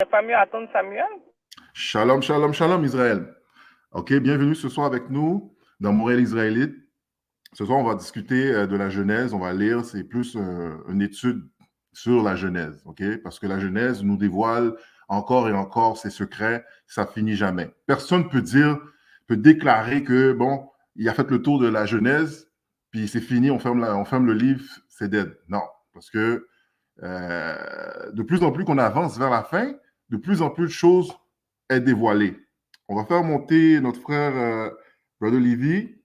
Pas mieux attendre Samuel. Shalom, shalom, shalom Israël. Ok, bienvenue ce soir avec nous dans Montréal Israélite. Ce soir, on va discuter de la Genèse. On va lire, c'est plus une étude sur la Genèse, ok? Parce que la Genèse nous dévoile encore et encore ses secrets. Ça finit jamais. Personne peut déclarer que bon, il a fait le tour de la Genèse, puis c'est fini, on ferme le livre, c'est dead. Non, parce que de plus en plus qu'on avance vers la fin, de plus en plus de choses est dévoilée. On va faire monter notre frère Brother Livy.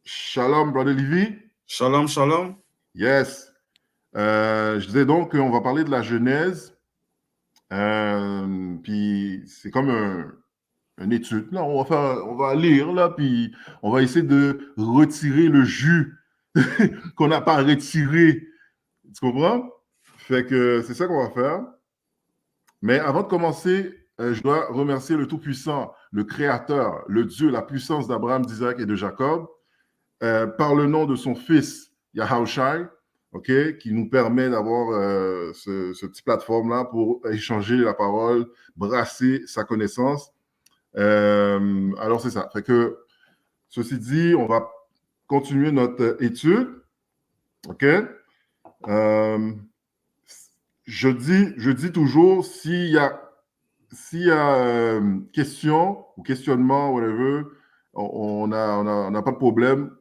Shalom, Brother Livy. Shalom, shalom. Yes. Je disais donc qu'on va parler de la Genèse. Puis c'est comme une étude. Là, on va lire, là, puis on va essayer de retirer le jus qu'on n'a pas retiré. Tu comprends? Fait que c'est ça qu'on va faire. Mais avant de commencer, je dois remercier le Tout-Puissant, le Créateur, le Dieu, la puissance d'Abraham, d'Isaac et de Jacob, par le nom de son fils, Yahushai, okay, qui nous permet d'avoir ce petit plateforme-là pour échanger la parole, brasser sa connaissance. Alors, c'est ça. Fait que, ceci dit, on va continuer notre étude. OK? Je dis toujours, s'il y a question ou questionnement, whatever, on n'a pas de problème.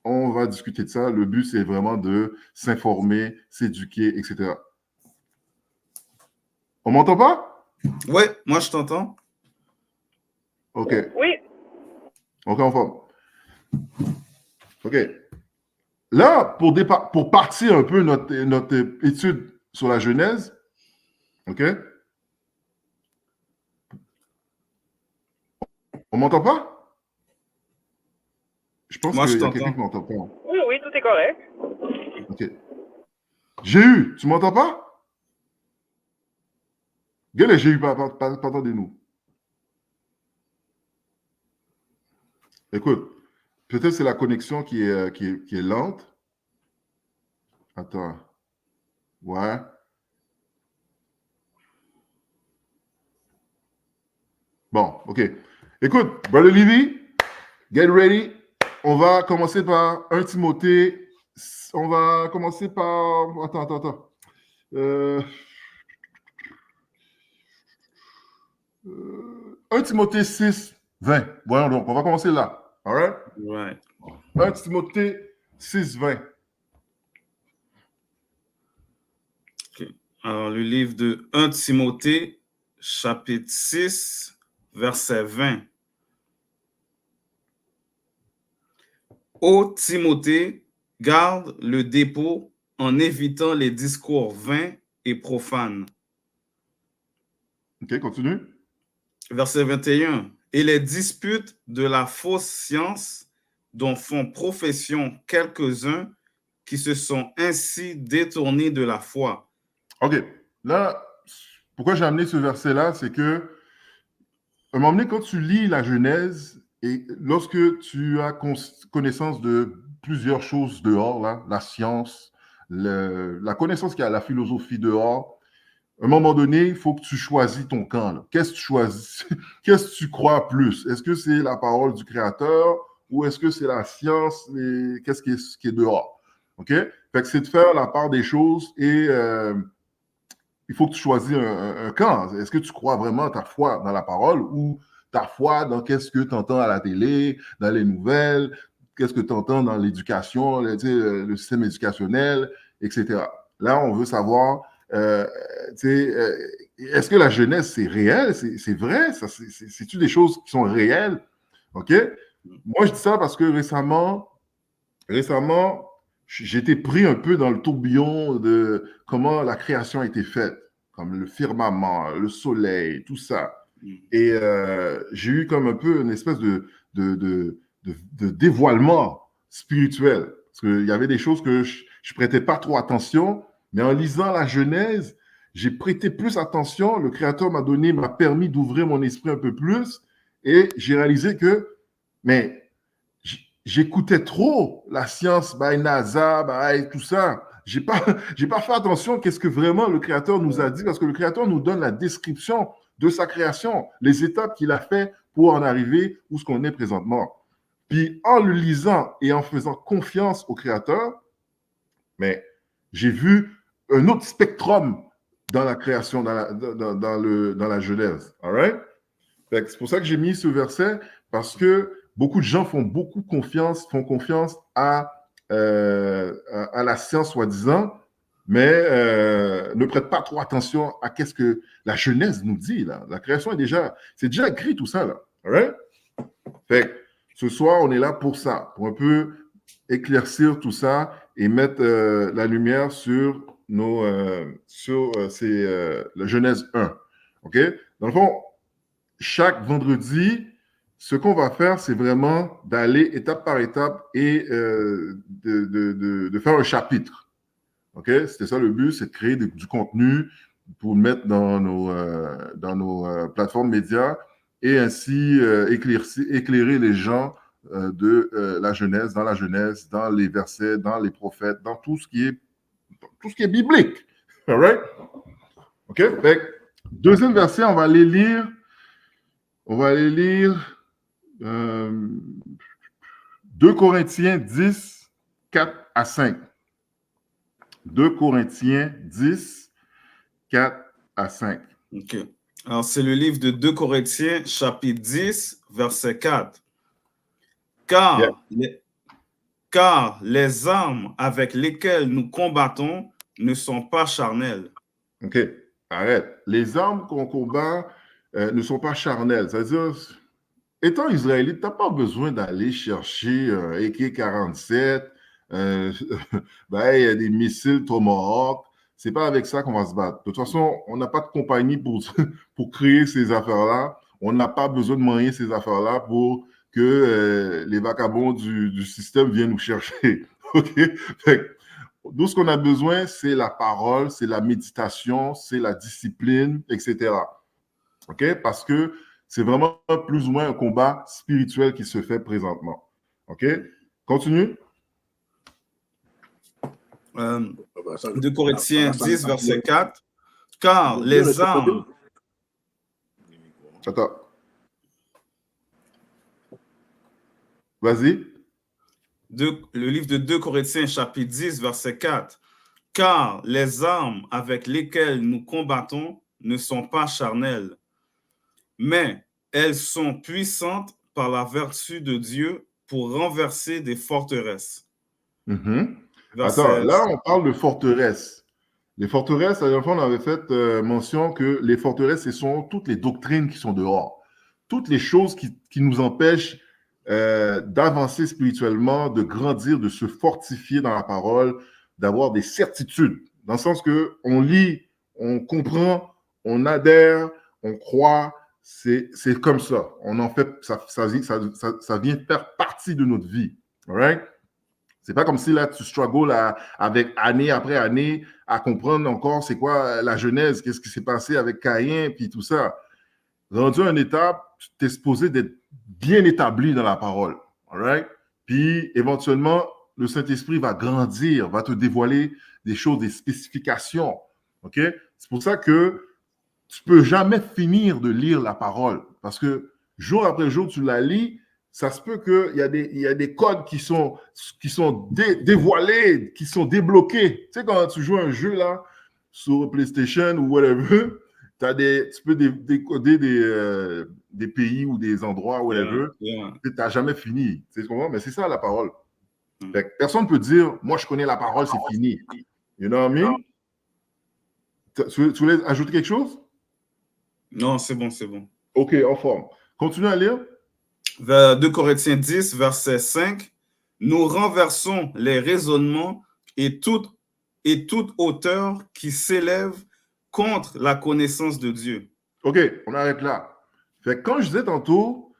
On va discuter de ça. Le but, c'est vraiment de s'informer, s'éduquer, etc. On m'entend pas? Oui, moi je t'entends. OK. Oui. OK, en forme. OK. Là, pour partir un peu notre étude sur la Genèse, OK? On m'entend pas? Je pense qu'il y a quelqu'un qui m'entend pas. Oui, oui, tout est correct. OK. Jéhu, tu m'entends pas? Quel est Jéhu? Attendez-nous. Écoute, peut-être c'est la connexion qui est lente. Attends. Ouais. Bon, OK. Écoute, Brother Livy, get ready. On va commencer par 1 Timothée. On va commencer par... Attends. 1 Timothée 6, 20. Voyons donc, on va commencer là. All right? Ouais. 1 Timothée 6, 20. Okay. Alors, le livre de 1 Timothée, chapitre 6, verset 20. Ô Timothée, garde le dépôt en évitant les discours vains et profanes. OK, continue. Verset 21. Et les disputes de la fausse science dont font profession quelques-uns qui se sont ainsi détournés de la foi. OK. Là, pourquoi j'ai amené ce verset-là, c'est que, à un moment donné, quand tu lis la Genèse, et lorsque tu as connaissance de plusieurs choses dehors, là, la science, la connaissance qu'il y a, la philosophie dehors, à un moment donné, il faut que tu choisis ton camp. Qu'est-ce que tu choisis? Qu'est-ce que tu crois plus? Est-ce que c'est la parole du Créateur ou est-ce que c'est la science? Qu'est-ce qui est dehors? OK? Fait que c'est de faire la part des choses et il faut que tu choisis un camp. Est-ce que tu crois vraiment ta foi dans la parole ou ta foi dans qu'est-ce que tu entends à la télé, dans les nouvelles, qu'est-ce que tu entends dans l'éducation, le système éducationnel, etc. Là, on veut savoir, est-ce que la jeunesse, c'est réel? C'est vrai? C'est-tu des choses qui sont réelles? OK? Moi, je dis ça parce que récemment, j'ai été pris un peu dans le tourbillon de comment la création a été faite, comme le firmament, le soleil, tout ça. Et j'ai eu comme un peu une espèce de dévoilement spirituel. Parce qu'il y avait des choses que je ne prêtais pas trop attention, mais en lisant la Genèse, j'ai prêté plus attention. Le Créateur m'a permis d'ouvrir mon esprit un peu plus et j'ai réalisé que, mais j'écoutais trop la science, by NASA, by tout ça. j'ai pas, j'ai pas fait attention à qu'est-ce que vraiment le Créateur nous a dit, parce que le Créateur nous donne la description de sa création, les étapes qu'il a fait pour en arriver où ce qu'on est présentement. Puis en le lisant et en faisant confiance au Créateur, mais j'ai vu un autre spectrum dans la création, dans la Genèse. All right? C'est pour ça que j'ai mis ce verset, parce que beaucoup de gens font confiance à la science, soi-disant, mais ne prêtent pas trop attention à qu'est-ce que la Genèse nous dit. Là. La création c'est déjà écrit tout ça. Là. All right? Fait que, ce soir, on est là pour ça, pour un peu éclaircir tout ça et mettre la lumière sur la Genèse 1. OK? Dans le fond, chaque vendredi, ce qu'on va faire, c'est vraiment d'aller étape par étape et de faire un chapitre. OK? C'était ça le but, c'est de créer du contenu pour le mettre dans nos plateformes médias et ainsi éclairer les gens de la Genèse, dans les versets, dans les prophètes, dans tout ce qui est biblique. All right? OK? Fait, deuxième verset, on va aller lire 2 Corinthiens 10, 4 à 5. 2 Corinthiens 10, 4 à 5. OK. Alors, c'est le livre de 2 Corinthiens, chapitre 10, verset 4. Car les armes avec lesquelles nous combattons ne sont pas charnelles. OK, arrête. Les armes qu'on combat ne sont pas charnelles. C'est-à-dire, étant israélite, tu n'as pas besoin d'aller chercher un AK-47, il y a des missiles Tomahawk. C'est pas avec ça qu'on va se battre. De toute façon, on n'a pas de compagnie pour créer ces affaires-là. On n'a pas besoin de manier ces affaires-là pour que les vagabonds du système viennent nous chercher. OK? Tout ce qu'on a besoin, c'est la parole, c'est la méditation, c'est la discipline, etc. OK? Parce que c'est vraiment plus ou moins un combat spirituel qui se fait présentement. OK? Continue. 2 Corinthiens 10, verset 4. Car les armes... Attends. Vas-y. Le livre de 2 Corinthiens, chapitre 10, verset 4. Car les armes avec lesquelles nous combattons ne sont pas charnelles, mais elles sont puissantes par la vertu de Dieu pour renverser des forteresses. Attends, là, on parle de forteresses. Les forteresses, à la fois, on avait fait mention que les forteresses, ce sont toutes les doctrines qui sont dehors. Toutes les choses qui nous empêchent d'avancer spirituellement, de grandir, de se fortifier dans la parole, d'avoir des certitudes. Dans le sens qu'on lit, on comprend, on adhère, on croit. C'est comme ça. On en fait, ça vient faire partie de notre vie. All right? C'est pas comme si là, tu struggles avec année après année à comprendre encore c'est quoi la Genèse, qu'est-ce qui s'est passé avec Caïn, puis tout ça. Rendu à une étape, tu es supposé d'être bien établi dans la parole. All right? Puis, éventuellement, le Saint-Esprit va grandir, va te dévoiler des choses, des spécifications. OK? C'est pour ça que tu peux jamais finir de lire la parole. Parce que jour après jour, tu la lis, ça se peut qu'il y a des codes qui sont dévoilés, qui sont débloqués. Tu sais, quand tu joues un jeu là, sur PlayStation ou whatever, tu peux décoder des pays ou des endroits, whatever, que tu n'as jamais fini. Tu sais comment? Mais c'est ça la parole. Fait que personne ne peut dire, moi je connais la parole, c'est fini. You know what I mean? Tu voulais ajouter quelque chose? Non, c'est bon, c'est bon. OK, en forme. Continue à lire. 2 Corinthiens 10, verset 5. Nous renversons les raisonnements et toute hauteur qui s'élève contre la connaissance de Dieu. OK, on arrête là. Fait que quand je disais tantôt,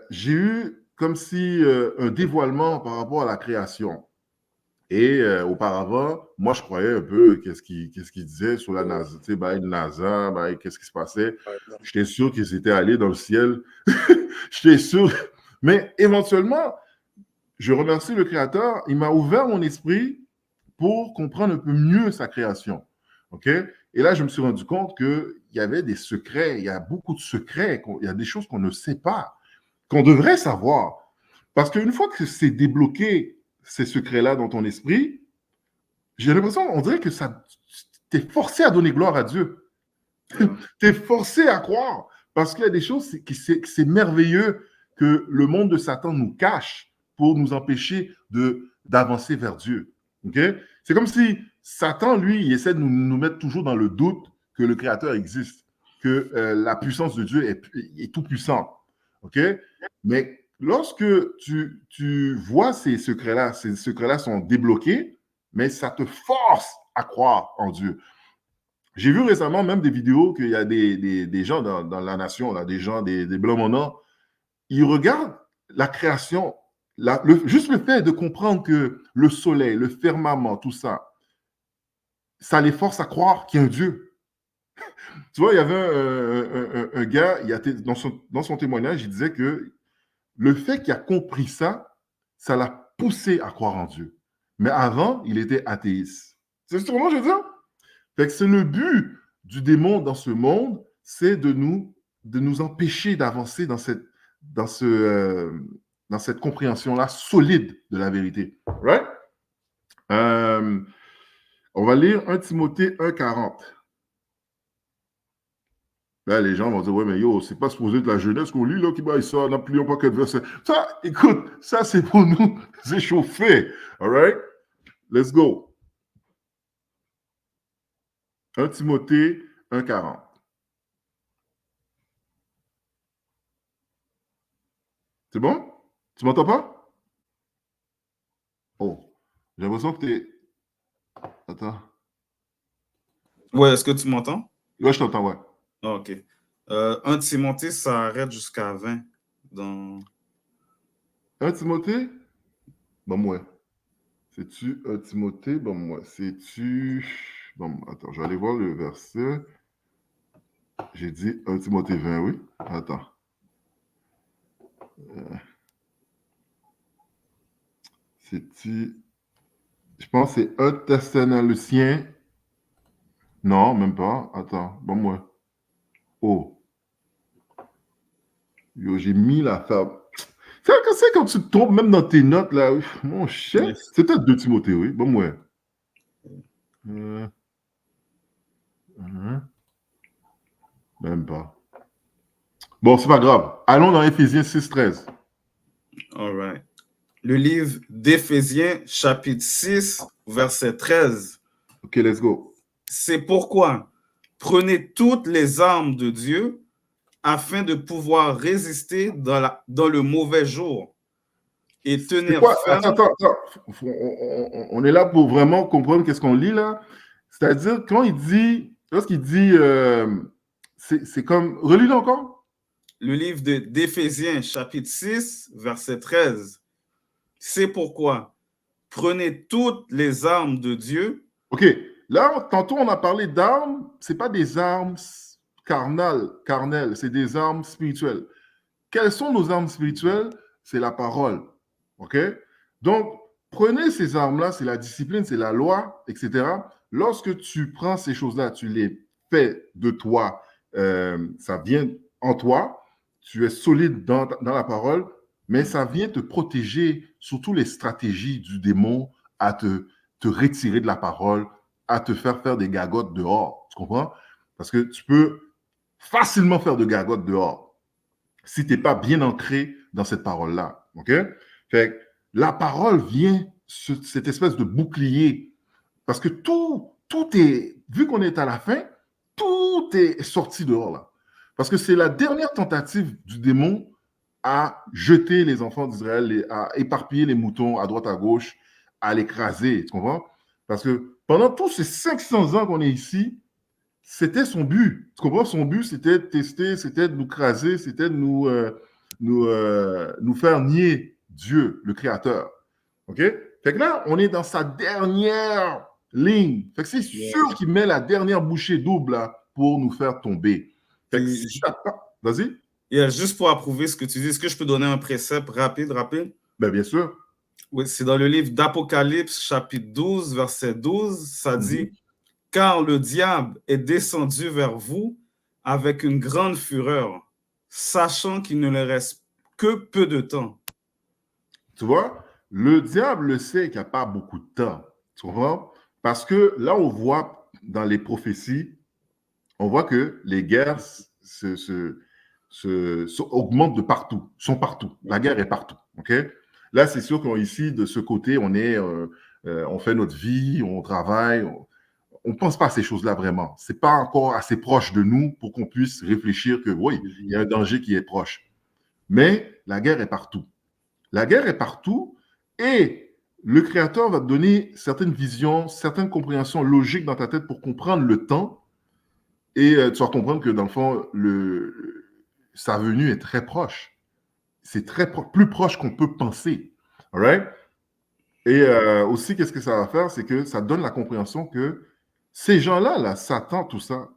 j'ai eu comme si un dévoilement par rapport à la création. Et auparavant, moi, je croyais un peu qu'est-ce qu'il disait sur la NASA, tu sais, le NASA, qu'est-ce qui se passait. J'étais sûr qu'ils étaient allés dans le ciel. J'étais sûr. Mais éventuellement, je remercie le Créateur. Il m'a ouvert mon esprit pour comprendre un peu mieux sa création. OK? Et là, je me suis rendu compte qu'il y avait des secrets, il y a beaucoup de secrets, il y a des choses qu'on ne sait pas, qu'on devrait savoir. Parce qu'une fois que c'est débloqué, ces secrets-là dans ton esprit, j'ai l'impression, on dirait que tu es forcé à donner gloire à Dieu. Tu es forcé à croire. Parce qu'il y a des choses c'est merveilleux que le monde de Satan nous cache pour nous empêcher d'avancer vers Dieu. Okay? C'est comme si Satan, lui, il essaie de nous mettre toujours dans le doute que le Créateur existe, que la puissance de Dieu est tout puissant. Okay? Mais lorsque tu vois ces secrets-là sont débloqués, mais ça te force à croire en Dieu. J'ai vu récemment même des vidéos qu'il y a des gens dans la nation, là, des gens, des blancs monards, ils regardent la création, juste le fait de comprendre que le soleil, le firmament, tout ça, ça les force à croire qu'il y a un Dieu. Tu vois, il y avait un gars, dans son témoignage, il disait que le fait qu'il a compris ça, ça l'a poussé à croire en Dieu. Mais avant, il était athéiste. C'est ce que je veux dire? Fait que c'est le but du démon dans ce monde, c'est de nous empêcher d'avancer dans cette compréhension-là solide de la vérité. Right? On va lire 1 Timothée 1,40. Là, les gens vont dire, ouais, mais yo, c'est pas supposé de la jeunesse qu'on lit, là, qui va ça, n'applions pas quatre versets. Ça, écoute, ça, c'est pour nous échauffer. All right? Let's go. 1 Timothée 1,40. C'est bon? Tu m'entends pas? Oh, j'ai l'impression que t'es... Attends. Ouais, est-ce que tu m'entends? Ouais, je t'entends, ouais. Ah, OK. 1 Timothée, ça arrête jusqu'à 20. Dans... 1 Timothée? Bon, moi. C'est-tu 1 Timothée? Bon, moi. C'est-tu... Bon, attends, je vais aller voir le verset. J'ai dit 1 Timothée 20, oui. Attends. C'est-tu... Je pense que c'est 1 Thessaloniciens. Non, même pas. Attends, bon, moi. Oh. Yo, j'ai mis la femme. C'est quand tu te trompes même dans tes notes, là. Mon chef. Yes. C'est peut-être 2 Timothée, oui. Bon, moi. Même pas. Bon, c'est pas grave. Allons dans Éphésiens 6,13. All right. Le livre d'Éphésiens, chapitre 6, verset 13. OK, let's go. C'est pourquoi prenez toutes les armes de Dieu afin de pouvoir résister dans le mauvais jour et tenir ferme. Attends. On est là pour vraiment comprendre qu'est-ce qu'on lit là. C'est-à-dire, lorsqu'il dit, c'est comme, relis-le encore. Le livre d'Éphésiens, chapitre 6, verset 13. C'est pourquoi prenez toutes les armes de Dieu. OK. Là, tantôt, on a parlé d'armes. Ce n'est pas des armes carnelles, c'est des armes spirituelles. Quelles sont nos armes spirituelles? C'est la parole. OK? Donc, prenez ces armes-là, c'est la discipline, c'est la loi, etc. Lorsque tu prends ces choses-là, tu les fais de toi, ça vient en toi, tu es solide dans la parole, mais ça vient te protéger sur toutes les stratégies du démon à te retirer de la parole, à te faire des gagottes dehors. Tu comprends? Parce que tu peux facilement faire de gagottes dehors si tu n'es pas bien ancré dans cette parole-là. OK? Fait que la parole vient, cette espèce de bouclier, parce que tout est, vu qu'on est à la fin, tout est sorti dehors là. Parce que c'est la dernière tentative du démon à jeter les enfants d'Israël, à éparpiller les moutons à droite à gauche, à l'écraser. Tu comprends? Parce que pendant tous ces 500 ans qu'on est ici, c'était son but. Tu comprends? Son but, c'était de tester, c'était de nous craser, c'était de nous faire nier Dieu, le Créateur. OK? Fait que là, on est dans sa dernière ligne. Fait que c'est sûr qu'il met la dernière bouchée double là, pour nous faire tomber. Fait que vas-y. Juste pour approuver ce que tu dis, est-ce que je peux donner un précepte rapide? Ben, bien sûr. Oui, c'est dans le livre d'Apocalypse, chapitre 12, verset 12. Ça dit, Mhm. car le diable est descendu vers vous avec une grande fureur, sachant qu'il ne lui reste que peu de temps. Tu vois, le diable le sait qu'il n'y a pas beaucoup de temps. Tu comprends? Parce que là, on voit dans les prophéties, on voit que les guerres augmentent de partout, sont partout. La guerre est partout. OK? Là, c'est sûr qu'ici, de ce côté, on fait notre vie, on travaille, on ne pense pas à ces choses-là vraiment. Ce n'est pas encore assez proche de nous pour qu'on puisse réfléchir que oui, il y a un danger qui est proche. Mais la guerre est partout. La guerre est partout et le Créateur va te donner certaines visions, certaines compréhensions logiques dans ta tête pour comprendre le temps et tu vas comprendre que dans le fond, sa venue est très proche. C'est plus proche qu'on peut penser. All right? Et aussi, qu'est-ce que ça va faire? C'est que ça donne la compréhension que ces gens-là, là, Satan, tout ça,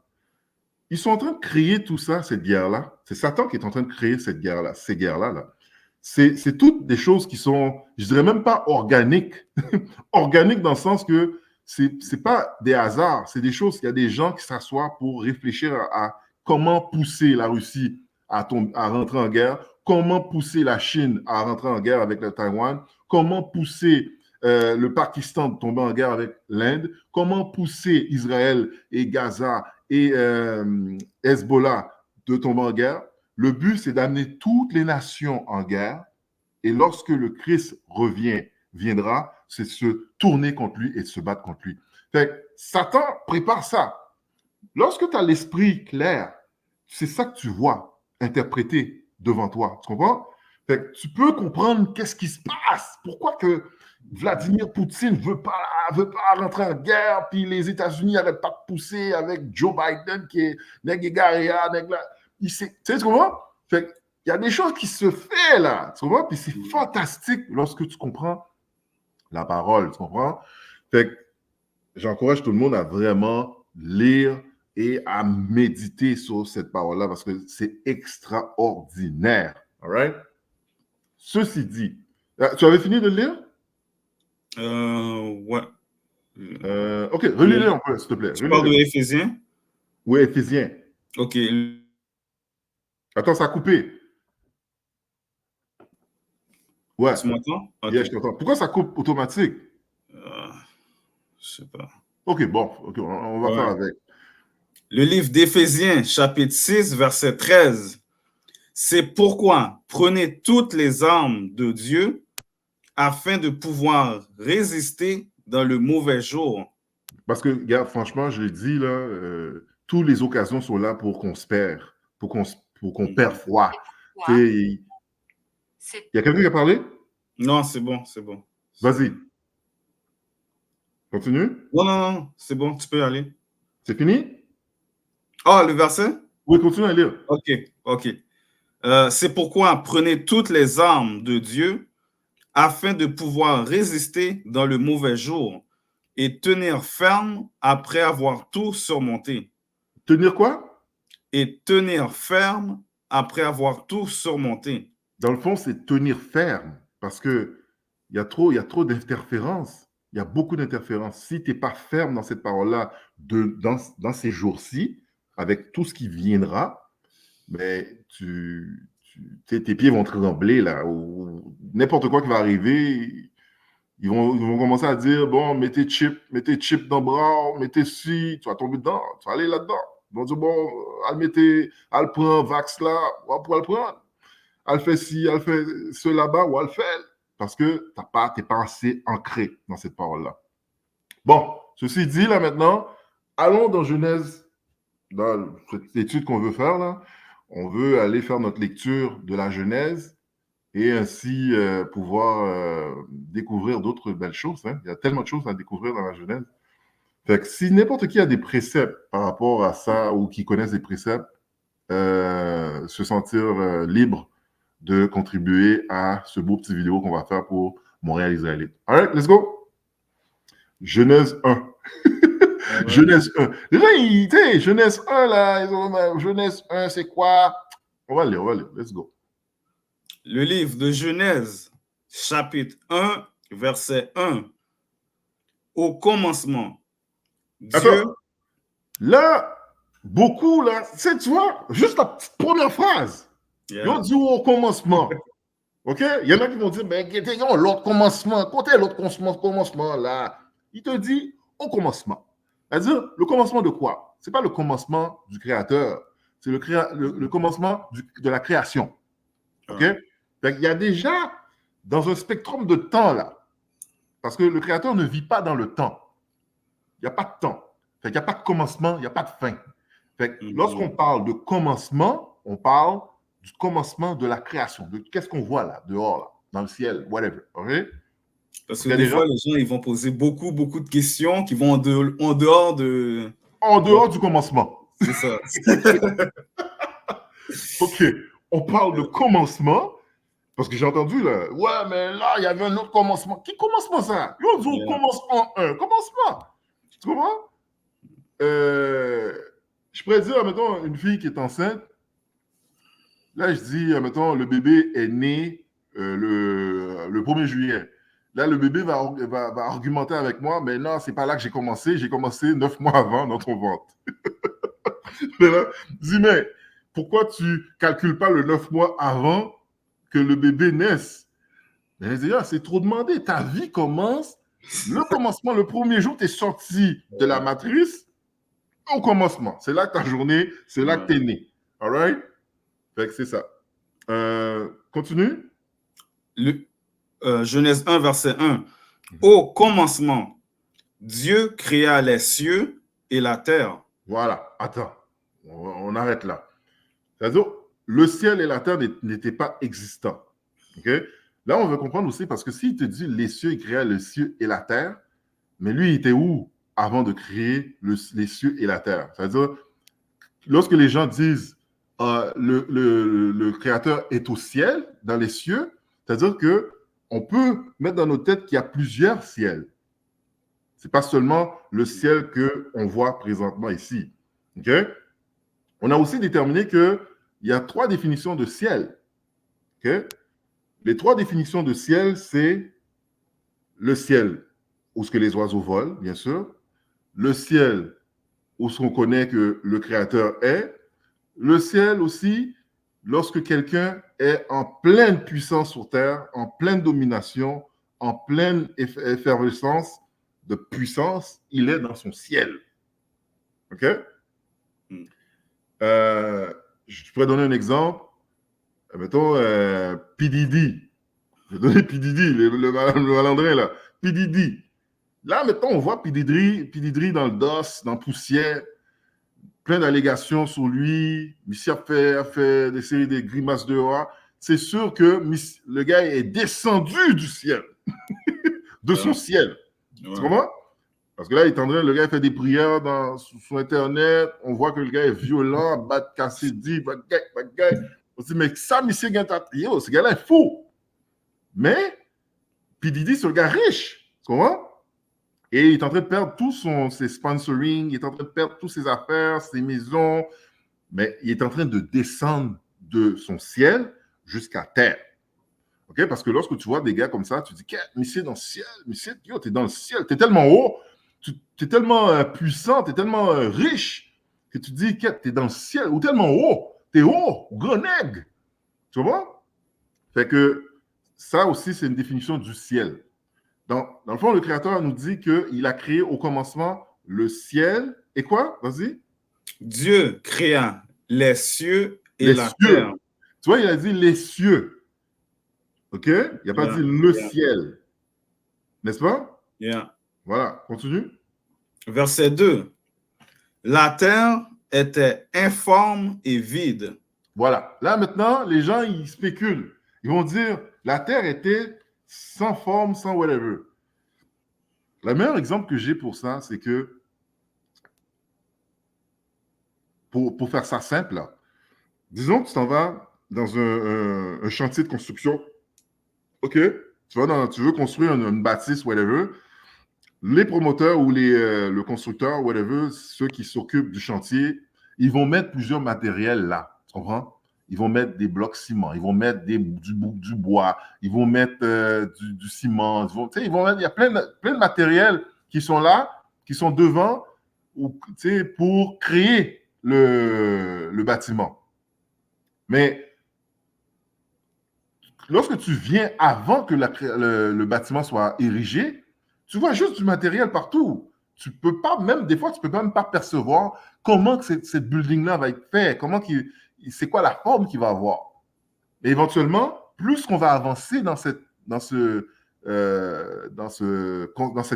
ils sont en train de créer tout ça, cette guerre-là. C'est Satan qui est en train de créer cette guerre-là, ces guerres-là. Là. C'est toutes des choses qui sont, je dirais même pas organiques. Organiques dans le sens que c'est pas des hasards, c'est des choses, il y a des gens qui s'assoient pour réfléchir à comment pousser la Russie à rentrer en guerre, comment pousser la Chine à rentrer en guerre avec le Taïwan, comment pousser le Pakistan de tomber en guerre avec l'Inde, comment pousser Israël et Gaza et Hezbollah de tomber en guerre. Le but, c'est d'amener toutes les nations en guerre et lorsque le Christ viendra, c'est de se tourner contre lui et de se battre contre lui. Fait que Satan prépare ça. Lorsque tu as l'esprit clair, c'est ça que tu vois interpréter devant toi. Tu comprends? Fait que tu peux comprendre qu'est-ce qui se passe. Pourquoi que Vladimir Poutine veut pas rentrer en guerre, puis les États-Unis n'arrêtent pas de pousser avec Joe Biden qui est Negagaria, tu sais, tu comprends? Fait que il y a des choses qui se font là, tu comprends? Puis c'est fantastique lorsque tu comprends la parole, tu comprends? Fait que j'encourage tout le monde à vraiment lire et à méditer sur cette parole-là parce que c'est extraordinaire. All right? Ceci dit, tu avais fini de le lire? Ouais. OK, relis-le un peu, s'il te plaît. Tu parles de Éphésiens? Oui, Éphésiens. OK. Attends, ça a coupé. Ouais. Tu m'entends? OK. Yeah, je t'entends. Pourquoi ça coupe automatique? Je sais pas. OK, bon, OK, on va faire avec. Le livre d'Éphésiens, chapitre 6, verset 13. C'est pourquoi prenez toutes les armes de Dieu afin de pouvoir résister dans le mauvais jour. Parce que, regarde, franchement, je l'ai dit, là, toutes les occasions sont là pour qu'on se perd, pour qu'on perd foi. Il y a quelqu'un qui a parlé? Non, c'est bon, c'est bon. Vas-y. Continue. Non, c'est bon, tu peux y aller. C'est fini? Ah, le verset? Oui, continue à lire. OK. C'est pourquoi prenez toutes les armes de Dieu afin de pouvoir résister dans le mauvais jour et tenir ferme après avoir tout surmonté. Tenir quoi? Et tenir ferme après avoir tout surmonté. Dans le fond, c'est tenir ferme parce qu'il y a trop d'interférences. Il y a beaucoup d'interférences. Si tu n'es pas ferme dans cette parole-là, dans ces jours-ci, avec tout ce qui viendra, mais tes pieds vont trembler là. Ou n'importe quoi qui va arriver, ils vont commencer à dire bon, mettez chip dans le bras, mettez ci, tu vas tomber dedans, tu vas aller là-dedans. Ils vont dire bon, elle prend vax là, on va pouvoir le prendre. Elle fait ci, elle fait ce là-bas, ou elle fait. Parce que tu n'es pas assez ancré dans cette parole-là. Bon, ceci dit, là maintenant, allons dans Genèse, dans cette étude qu'on veut faire là. On veut aller faire notre lecture de la Genèse et ainsi pouvoir découvrir d'autres belles choses. Hein. Il y a tellement de choses à découvrir dans la Genèse. Fait que si n'importe qui a des préceptes par rapport à ça ou qui connaissent des préceptes, se sentir libre de contribuer à ce beau petit vidéo qu'on va faire pour Montréal Israélite. All right, let's go. Genèse 1. Genèse 1. Déjà, Genèse 1, là, Genèse 1, c'est quoi? On va lire, let's go. Le livre de Genèse, chapitre 1, verset 1. Au commencement, Dieu... Attends. Là, beaucoup, là, tu vois, juste la petite première phrase. Ils ont dit au commencement. OK? Il y en a qui vont dire, mais l'autre commencement, côté l'autre commencement, là. Il te dit au commencement. C'est-à-dire, le commencement de quoi? Ce n'est pas le commencement du créateur, c'est le commencement de la création. OK? Il y a déjà, dans un spectrum de temps, là, parce que le créateur ne vit pas dans le temps. Il n'y a pas de temps. Il n'y a pas de commencement, il n'y a pas de fin. Lorsqu'on parle de commencement, on parle du commencement de la création, de qu'est-ce qu'on voit là, dehors, là, dans le ciel, whatever. Okay? Parce que des fois, les gens ils vont poser beaucoup de questions qui vont en dehors de... En dehors du commencement. C'est ça. OK. On parle de commencement, parce que j'ai entendu, là, ouais, mais là, il y avait un autre commencement. Qui commencement ça? Ils ont dit commencement 1. Commencement. Tu comprends? Je pourrais dire, mettons, une fille qui est enceinte, là, je dis, mettons, le bébé est né le 1er juillet. Là, le bébé va argumenter avec moi, mais non, c'est pas là que j'ai commencé 9 mois avant dans ton ventre. Mais là, dis, mais pourquoi tu calcules pas le 9 mois avant que le bébé naisse? Mais je dis, c'est trop demandé. Ta vie commence, le commencement, le premier jour, tu es sorti de la matrice, au commencement. C'est là que ta journée, c'est là que tu es né. All right? Fait que c'est ça. Continue. Genèse 1, verset 1. Au commencement, Dieu créa les cieux et la terre. Voilà. Attends. On arrête là. C'est-à-dire, le ciel et la terre n'étaient pas existants. OK? Là, on veut comprendre aussi, parce que s'il te dit les cieux, il créa le ciel et la terre, mais lui, il était où avant de créer les cieux et la terre? C'est-à-dire, lorsque les gens disent le créateur est au ciel, dans les cieux, c'est-à-dire qu'on peut mettre dans nos têtes qu'il y a plusieurs ciels. Ce n'est pas seulement le ciel qu'on voit présentement ici. OK? On a aussi déterminé qu'il y a 3 définitions de ciel. OK? Les 3 définitions de ciel, c'est le ciel où ce que les oiseaux volent, bien sûr, le ciel où ce qu'on connaît que le créateur est, le ciel aussi, lorsque quelqu'un est en pleine puissance sur terre, en pleine domination, en pleine effervescence de puissance, il est dans son ciel. OK? Je pourrais donner un exemple. Mettons, P. Diddy. Je vais donner P. Diddy, le malandrin, là. P. Diddy. Là, mettons, on voit P. Diddy dans le DOS, dans Poussière, plein d'allégations sur lui. Missy a fait des séries de grimaces dehors. C'est sûr que le gars est descendu du ciel, de son ciel. Tu comprends? Parce que là, le gars fait des prières sur Internet. On voit que le gars est violent, bat Cassidy, bagaille. On se dit, mais ça, Missy, ce gars-là est fou. Mais, P. Diddy, c'est un gars riche. Tu comprends? Et il est en train de perdre tous ses sponsoring, il est en train de perdre toutes ses affaires, ses maisons, mais il est en train de descendre de son ciel jusqu'à terre. OK? Parce que lorsque tu vois des gars comme ça, tu dis, mais c'est dans le ciel, mais t'es dans le ciel, t'es tellement haut, t'es tellement puissant, t'es tellement riche, que tu dis, t'es dans le ciel, ou tellement haut, t'es haut, gros nègre. Tu vois? Fait que ça aussi, c'est une définition du ciel. Dans le fond, le Créateur nous dit qu'il a créé au commencement le ciel et quoi? Vas-y. Dieu créa les cieux et la terre. Tu vois, il a dit les cieux. OK? Il n'a pas dit le ciel. N'est-ce pas? Voilà, continue. Verset 2. La terre était informe et vide. Voilà. Là, maintenant, les gens, ils spéculent. Ils vont dire, la terre était sans forme, sans whatever. Le meilleur exemple que j'ai pour ça, c'est que, pour faire ça simple, là, disons que tu t'en vas dans un chantier de construction. OK? Tu veux construire une bâtisse, whatever. Les promoteurs ou le constructeur, whatever, ceux qui s'occupent du chantier, ils vont mettre plusieurs matériels là. Tu comprends? ils vont mettre des blocs ciment, ils vont mettre du bois, ils vont mettre du ciment, ils vont mettre, il y a plein de matériels qui sont là, qui sont devant pour créer le bâtiment. Mais lorsque tu viens avant que le bâtiment soit érigé, tu vois juste du matériel partout. Tu peux pas, même des fois, tu peux même pas percevoir comment que cette building-là va être fait, c'est quoi la forme qu'il va avoir. Et éventuellement, plus qu'on va avancer dans cette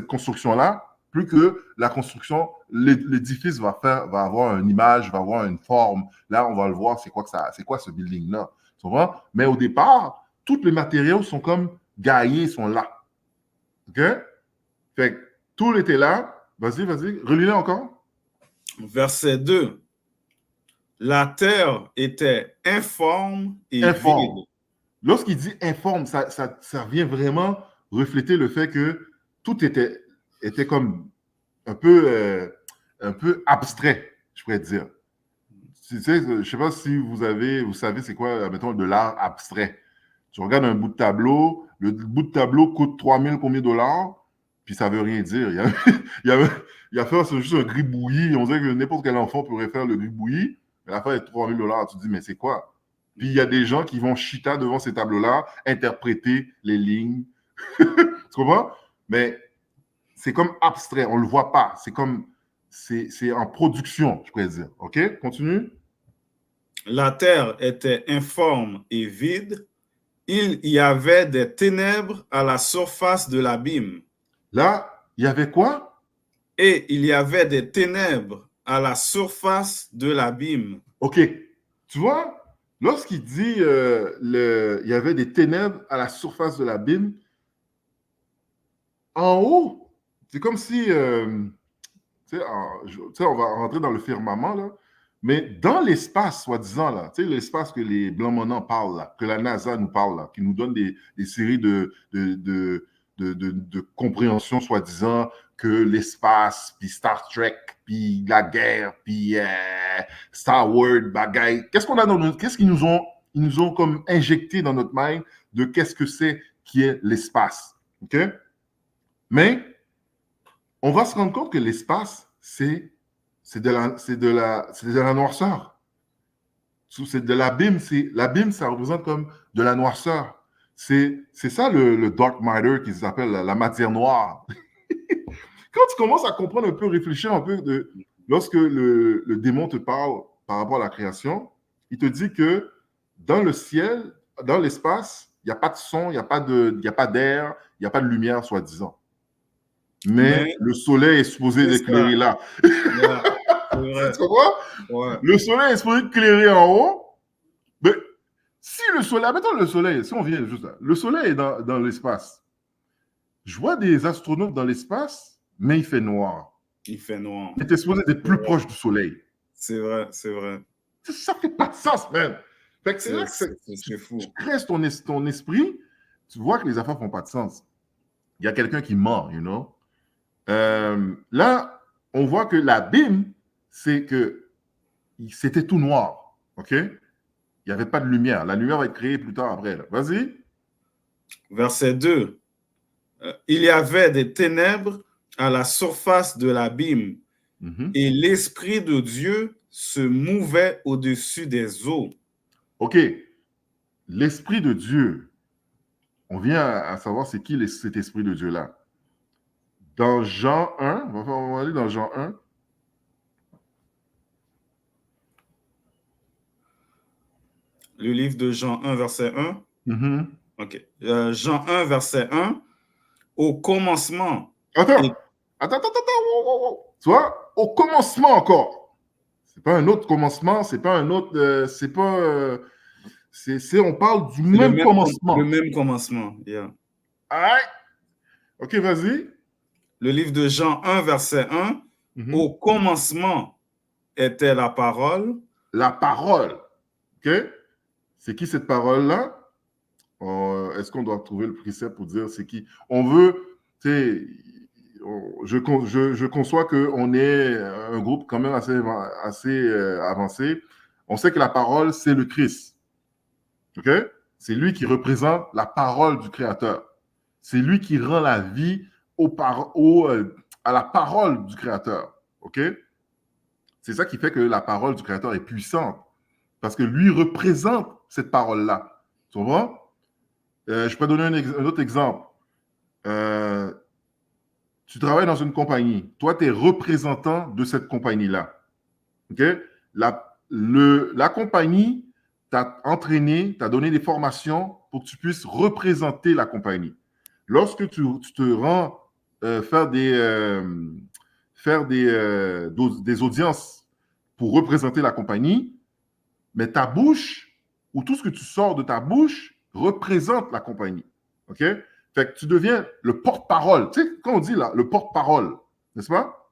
construction-là, plus que la construction, l'édifice va avoir une image, va avoir une forme. Là, on va le voir, c'est quoi ce building-là. Tu vois? Mais au départ, tous les matériaux sont comme gaillés, sont là. OK? Fait que tout était là. Vas-y, relis-le encore. Verset 2. La terre était informe et Informe. vide. Lorsqu'il dit informe, ça vient vraiment refléter le fait que tout était comme un peu abstrait, je pourrais dire. Je ne sais pas si vous savez c'est quoi, mettons, de l'art abstrait. Tu regardes un bout de tableau, le bout de tableau coûte 3000 combien de dollars, puis ça ne veut rien dire. Il y a faire juste un gribouillis. On dirait que n'importe quel enfant pourrait faire le gribouillis, mais l'affaire est 3000 dollars. Tu te dis, mais c'est quoi? Puis il y a des gens qui vont chita devant ces tableaux-là, interpréter les lignes. Tu comprends? Mais c'est comme abstrait, on ne le voit pas. C'est en production, je pourrais dire. OK? Continue. La terre était informe et vide. Il y avait des ténèbres à la surface de l'abîme. Là, il y avait quoi? Et il y avait des ténèbres à la surface de l'abîme. OK. Tu vois, lorsqu'il dit il y avait des ténèbres à la surface de l'abîme, en haut, c'est comme si, on va rentrer dans le firmament, là, mais dans l'espace, soi-disant, là, l'espace que les Blancs-Monants parlent, là, que la NASA nous parle, là, qui nous donne des séries de compréhension, soi-disant, que l'espace, puis Star Trek, puis la guerre, puis Star Wars, bagaille. Qu'est-ce qu'ils nous ont comme injecté dans notre mind de qu'est-ce que c'est qui est l'espace. OK? Mais on va se rendre compte que l'espace, c'est de la noirceur. C'est de l'abîme. L'abîme, ça représente comme de la noirceur. C'est ça le dark matter qui s'appelle la matière noire. Quand tu commences à comprendre un peu, réfléchir un peu, lorsque le démon te parle par rapport à la création, il te dit que dans le ciel, dans l'espace, il n'y a pas de son, il n'y a pas d'air, il n'y a pas de lumière, soi-disant. Mais le soleil est supposé éclairer là. Yeah, tu comprends? Ouais. Le soleil est supposé éclairer en haut. Mais si le soleil, mettons le soleil, si on vient juste là, le soleil est dans l'espace. Je vois des astronautes dans l'espace, mais il fait noir. Il fait noir. Il était supposé être plus proche du soleil. C'est vrai, c'est vrai. Ça fait pas de sens, man. Fait que c'est là que c'est fou. Tu crées ton esprit, tu vois que les affaires font pas de sens. Il y a quelqu'un qui ment, you know. Là, on voit que l'abîme, c'est que c'était tout noir, OK? Il n'y avait pas de lumière. La lumière va être créée plus tard après. Vas-y. Verset 2. Il y avait des ténèbres à la surface de l'abîme et l'Esprit de Dieu se mouvait au-dessus des eaux. OK. L'Esprit de Dieu, on vient à savoir c'est qui cet Esprit de Dieu-là. Dans Jean 1, on va aller dans Jean 1. Le livre de Jean 1, verset 1. OK. Jean 1, verset 1. Au commencement. Attends. Wow. Tu vois, au commencement encore. C'est pas un autre commencement, c'est pas un autre. On parle du même commencement. Le même commencement, yeah. Alright. OK, vas-y. Le livre de Jean 1, verset 1. Au commencement était la parole. La parole. OK? C'est qui cette parole-là? Est-ce qu'on doit trouver le précepte pour dire c'est qui? On veut, tu sais, je conçois qu'on est un groupe quand même assez avancé. On sait que la parole, c'est le Christ. OK? C'est lui qui représente la parole du Créateur. C'est lui qui rend la vie à la parole du Créateur. OK? C'est ça qui fait que la parole du Créateur est puissante. Parce que lui représente cette parole-là. Tu comprends? Je peux donner un autre exemple. Tu travailles dans une compagnie. Toi, tu es représentant de cette compagnie-là. OK? La compagnie t'a entraîné, t'a donné des formations pour que tu puisses représenter la compagnie. Lorsque tu te rends faire des audiences pour représenter la compagnie, mais ta bouche ou tout ce que tu sors de ta bouche représente la compagnie. OK? Fait que tu deviens le porte-parole. Tu sais, quand on dit là, le porte-parole, n'est-ce pas?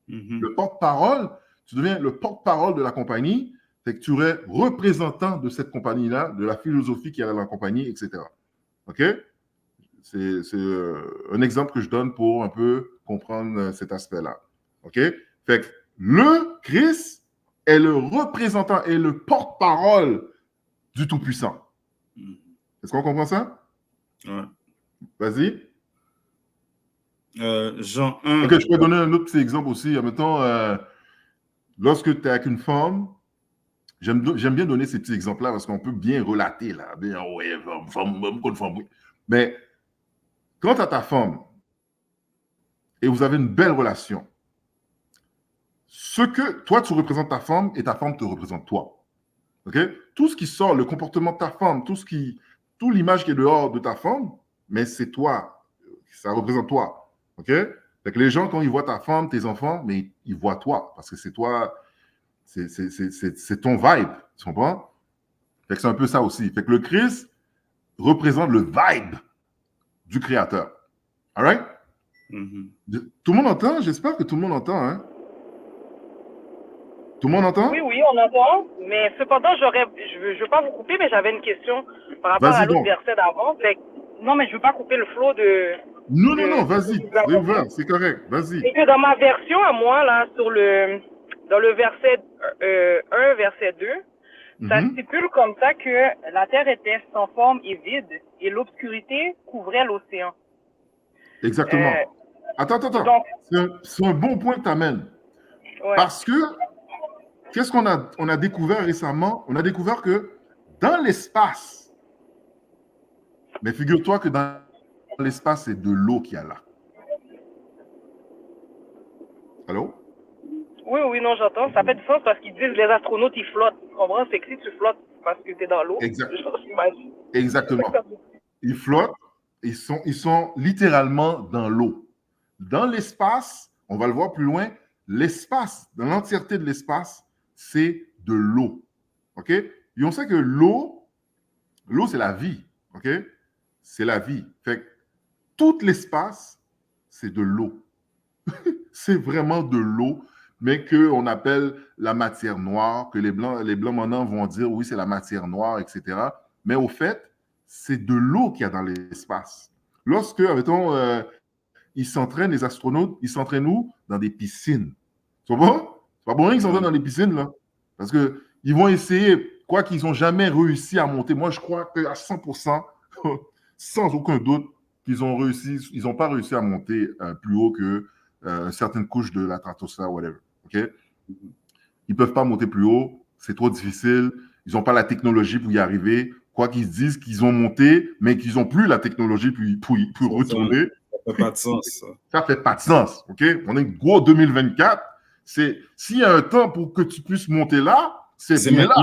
Le porte-parole, tu deviens le porte-parole de la compagnie. Fait que tu es représentant de cette compagnie-là, de la philosophie qu'il y a dans la compagnie, etc. OK? C'est un exemple que je donne pour un peu comprendre cet aspect-là. OK? Fait que le Christ est le représentant et le porte-parole du Tout-Puissant. Est-ce qu'on comprend ça? Ouais. Vas-y. Jean 1. OK, je peux donner un autre petit exemple aussi. Mettons, lorsque tu es avec une femme, j'aime bien donner ces petits exemples-là parce qu'on peut bien relater, là. Bien, ouais, femme, oui. Mais quand tu as ta femme et vous avez une belle relation, ce que toi, tu représentes ta femme et ta femme te représente toi. OK? Tout ce qui sort, le comportement de ta femme, tout l'image qui est dehors de ta femme, mais c'est toi. Ça représente toi. OK? Fait que les gens, quand ils voient ta femme, tes enfants, mais ils voient toi parce que c'est toi, c'est ton vibe. Tu comprends? Fait que c'est un peu ça aussi. Fait que le Christ représente le vibe du Créateur. All right? Tout le monde entend? J'espère que tout le monde entend, hein? Tout le monde entend? Oui, on entend. Mais cependant, je ne veux pas vous couper, mais j'avais une question par rapport à l'autre verset d'avant. Non, mais je ne veux pas couper le flot de... Non, vas-y. C'est ouvert, c'est correct. Vas-y. Et que dans ma version à moi, là, dans le verset 1, verset 2, ça stipule comme ça que la terre était sans forme et vide et l'obscurité couvrait l'océan. Exactement. Attends. Donc, c'est un bon point que tu amènes. Ouais. Parce que, qu'est-ce qu'on a découvert récemment? On a découvert que dans l'espace, mais figure-toi que dans l'espace, c'est de l'eau qu'il y a là. Allô? Oui, non, j'entends. Ça fait du sens parce qu'ils disent les astronautes, ils flottent. Tu comprends? C'est que si tu flottes parce que tu es dans l'eau. Exactement. Ils flottent. Ils sont littéralement dans l'eau. Dans l'espace, on va le voir plus loin, l'espace, dans l'entièreté de l'espace, c'est de l'eau. OK? Et on sait que l'eau, c'est la vie. OK? C'est la vie. Fait que tout l'espace, c'est de l'eau. C'est vraiment de l'eau, mais qu'on appelle la matière noire, que les Blancs maintenant vont dire, oui, c'est la matière noire, etc. Mais au fait, c'est de l'eau qu'il y a dans l'espace. Lorsque, mettons, ils s'entraînent, les astronautes, ils s'entraînent où? Dans des piscines. Tu comprends? C'est pas bon qu'ils s'entraînent dans des piscines, là. Parce qu'ils vont essayer, quoi qu'ils n'ont jamais réussi à monter. Moi, je crois qu'à 100%, sans aucun doute, qu'ils n'ont pas réussi à monter plus haut que certaines couches de la stratosphère, whatever. OK? Ils ne peuvent pas monter plus haut. C'est trop difficile. Ils n'ont pas la technologie pour y arriver. Quoi qu'ils disent qu'ils ont monté, mais qu'ils n'ont plus la technologie pour retourner. Ça fait pas de sens. Ça fait pas de sens. OK? On est gros 2024. S'il y a un temps pour que tu puisses monter là, c'est bien là.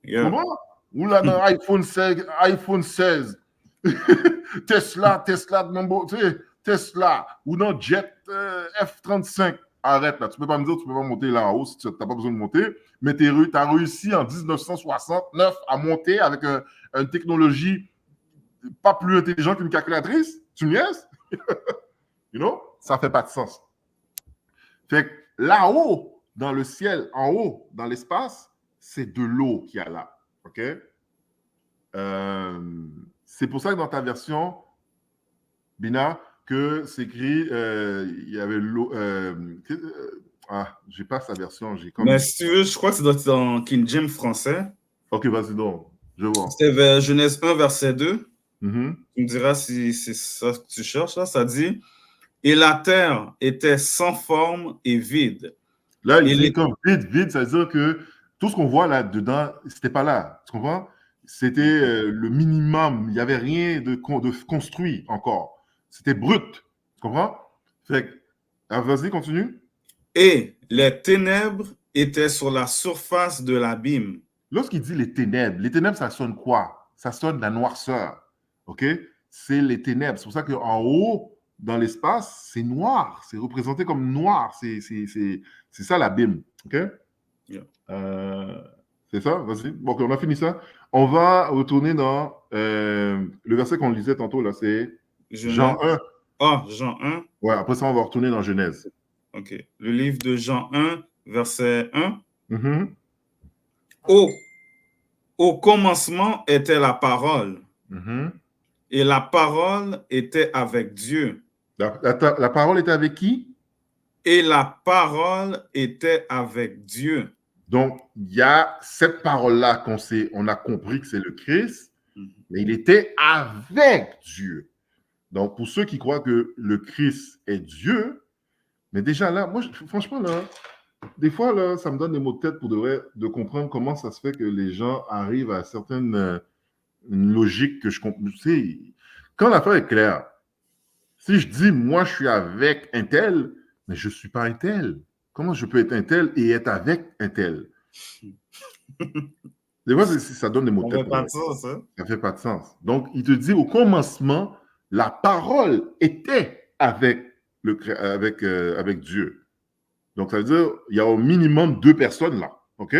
Yeah. Comment? Ou là, dans iPhone 16. Tesla, Tesla, ou dans Jet F-35. Arrête là, tu peux pas me dire que tu peux pas monter là en haut si tu n'as pas besoin de monter, mais tu as réussi en 1969 à monter avec une technologie pas plus intelligente qu'une calculatrice. Tu me niaises? You know? Ça fait pas de sens. Fait que là-haut, dans le ciel, en haut, dans l'espace, c'est de l'eau qu'il y a là. OK? C'est pour ça que dans ta version, Bina, que c'est écrit, il y avait l'eau. J'ai pas sa version. Mais si tu veux, je crois que c'est dans King James français. Ok, vas-y donc. Je vois. C'est vers Genèse 1, verset 2. Mhm. Tu me diras si c'est ça que tu cherches, là. Ça dit, « Et la terre était sans forme et vide. Là, il Et dit les... comme vide, ça veut dire que tout ce qu'on voit là-dedans, c'était pas là. Tu comprends? C'était le minimum. Il n'y avait rien de construit encore. C'était brut. Tu comprends? Fait que, vas-y, continue. Et les ténèbres étaient sur la surface de l'abîme. » Lorsqu'il dit les ténèbres, ça sonne quoi? Ça sonne la noirceur. OK? C'est les ténèbres. C'est pour ça qu'en haut, dans l'espace, c'est noir. C'est représenté comme noir. C'est ça l'abîme. OK? Yeah. C'est ça? Vas-y. Bon, OK, on a fini ça. On va retourner dans le verset qu'on lisait tantôt, là, c'est Jean 1. Ah, Jean 1. Ouais, après ça, on va retourner dans Genèse. OK. Le livre de Jean 1, verset 1. Mhm. Au commencement était la parole, Mhm. et la parole était avec Dieu. La parole était avec qui? Et la parole était avec Dieu. Donc, il y a cette parole-là on a compris que c'est le Christ, mais il était avec Dieu. Donc, pour ceux qui croient que le Christ est Dieu, mais déjà là, moi, franchement, là, des fois, là, ça me donne des mots de tête pour de comprendre comment ça se fait que les gens arrivent à certaines une logique que je comprends. Tu sais, quand l'affaire est claire, si je dis, moi, je suis avec un tel, mais je ne suis pas un tel. Comment je peux être un tel et être avec un tel? Des fois, ça donne des mots de Ça tête. fait pas de sens, hein? Ça ne fait pas de sens. Donc, il te dit, au commencement, la parole était avec Dieu. Donc, ça veut dire il y a au minimum 2 personnes là. OK?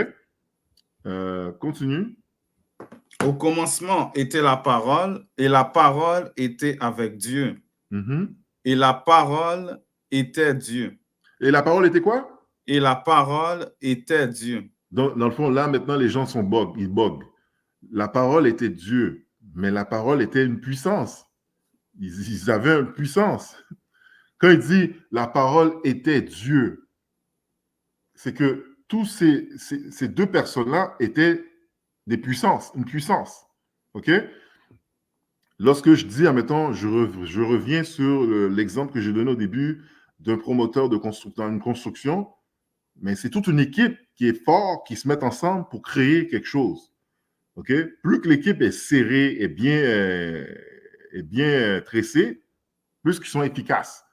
Continue. Au commencement était la parole, et la parole était avec Dieu. Mm-hmm. Et la parole était Dieu. Et la parole était quoi? Et la parole était Dieu. Donc, dans le fond, là, maintenant, les gens ils boguent. La parole était Dieu, mais la parole était une puissance. Ils avaient une puissance. Quand il dit la parole était Dieu, c'est que tous ces 2 personnes-là étaient des puissances, une puissance. OK? Lorsque je dis, admettons, je reviens sur l'exemple que j'ai donné au début d'un promoteur dans une construction, mais c'est toute une équipe qui est forte, qui se met ensemble pour créer quelque chose. OK? Plus que l'équipe est serrée et bien tressée, plus qu'ils sont efficaces.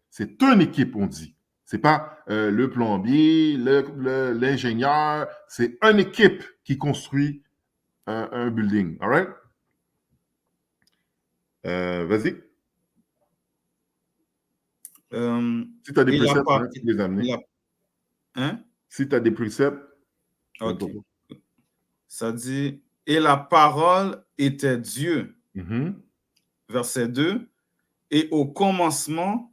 C'est une équipe, on dit. C'est pas le plombier, l'ingénieur. C'est une équipe qui construit un building. All right? Vas-y. Si tu as des préceptes, tu peux les amener. Hein? Si tu as des préceptes, OK. Ça dit, et la parole était Dieu. Mm-hmm. Verset 2. Et au commencement,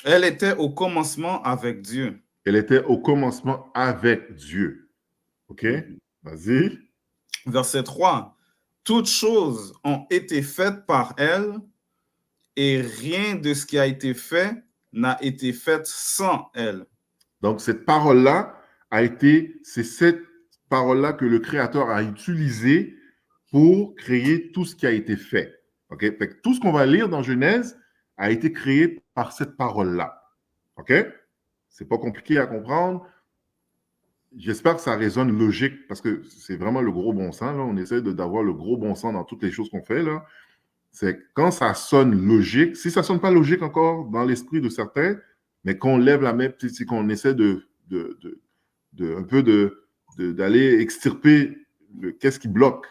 elle était au commencement avec Dieu. Elle était au commencement avec Dieu. OK? Vas-y. Verset 3. Toutes choses ont été faites par elle, et rien de ce qui a été fait n'a été fait sans elle. Donc, c'est cette parole-là que le Créateur a utilisée pour créer tout ce qui a été fait. OK? Fait que tout ce qu'on va lire dans Genèse a été créé par cette parole-là. OK? C'est pas compliqué à comprendre. J'espère que ça résonne logique parce que c'est vraiment le gros bon sens. Là. On essaie d'avoir le gros bon sens dans toutes les choses qu'on fait. Là. C'est quand ça sonne logique, si ça sonne pas logique encore dans l'esprit de certains, mais qu'on lève la main, c'est qu'on essaie d'aller extirper qu'est-ce qui bloque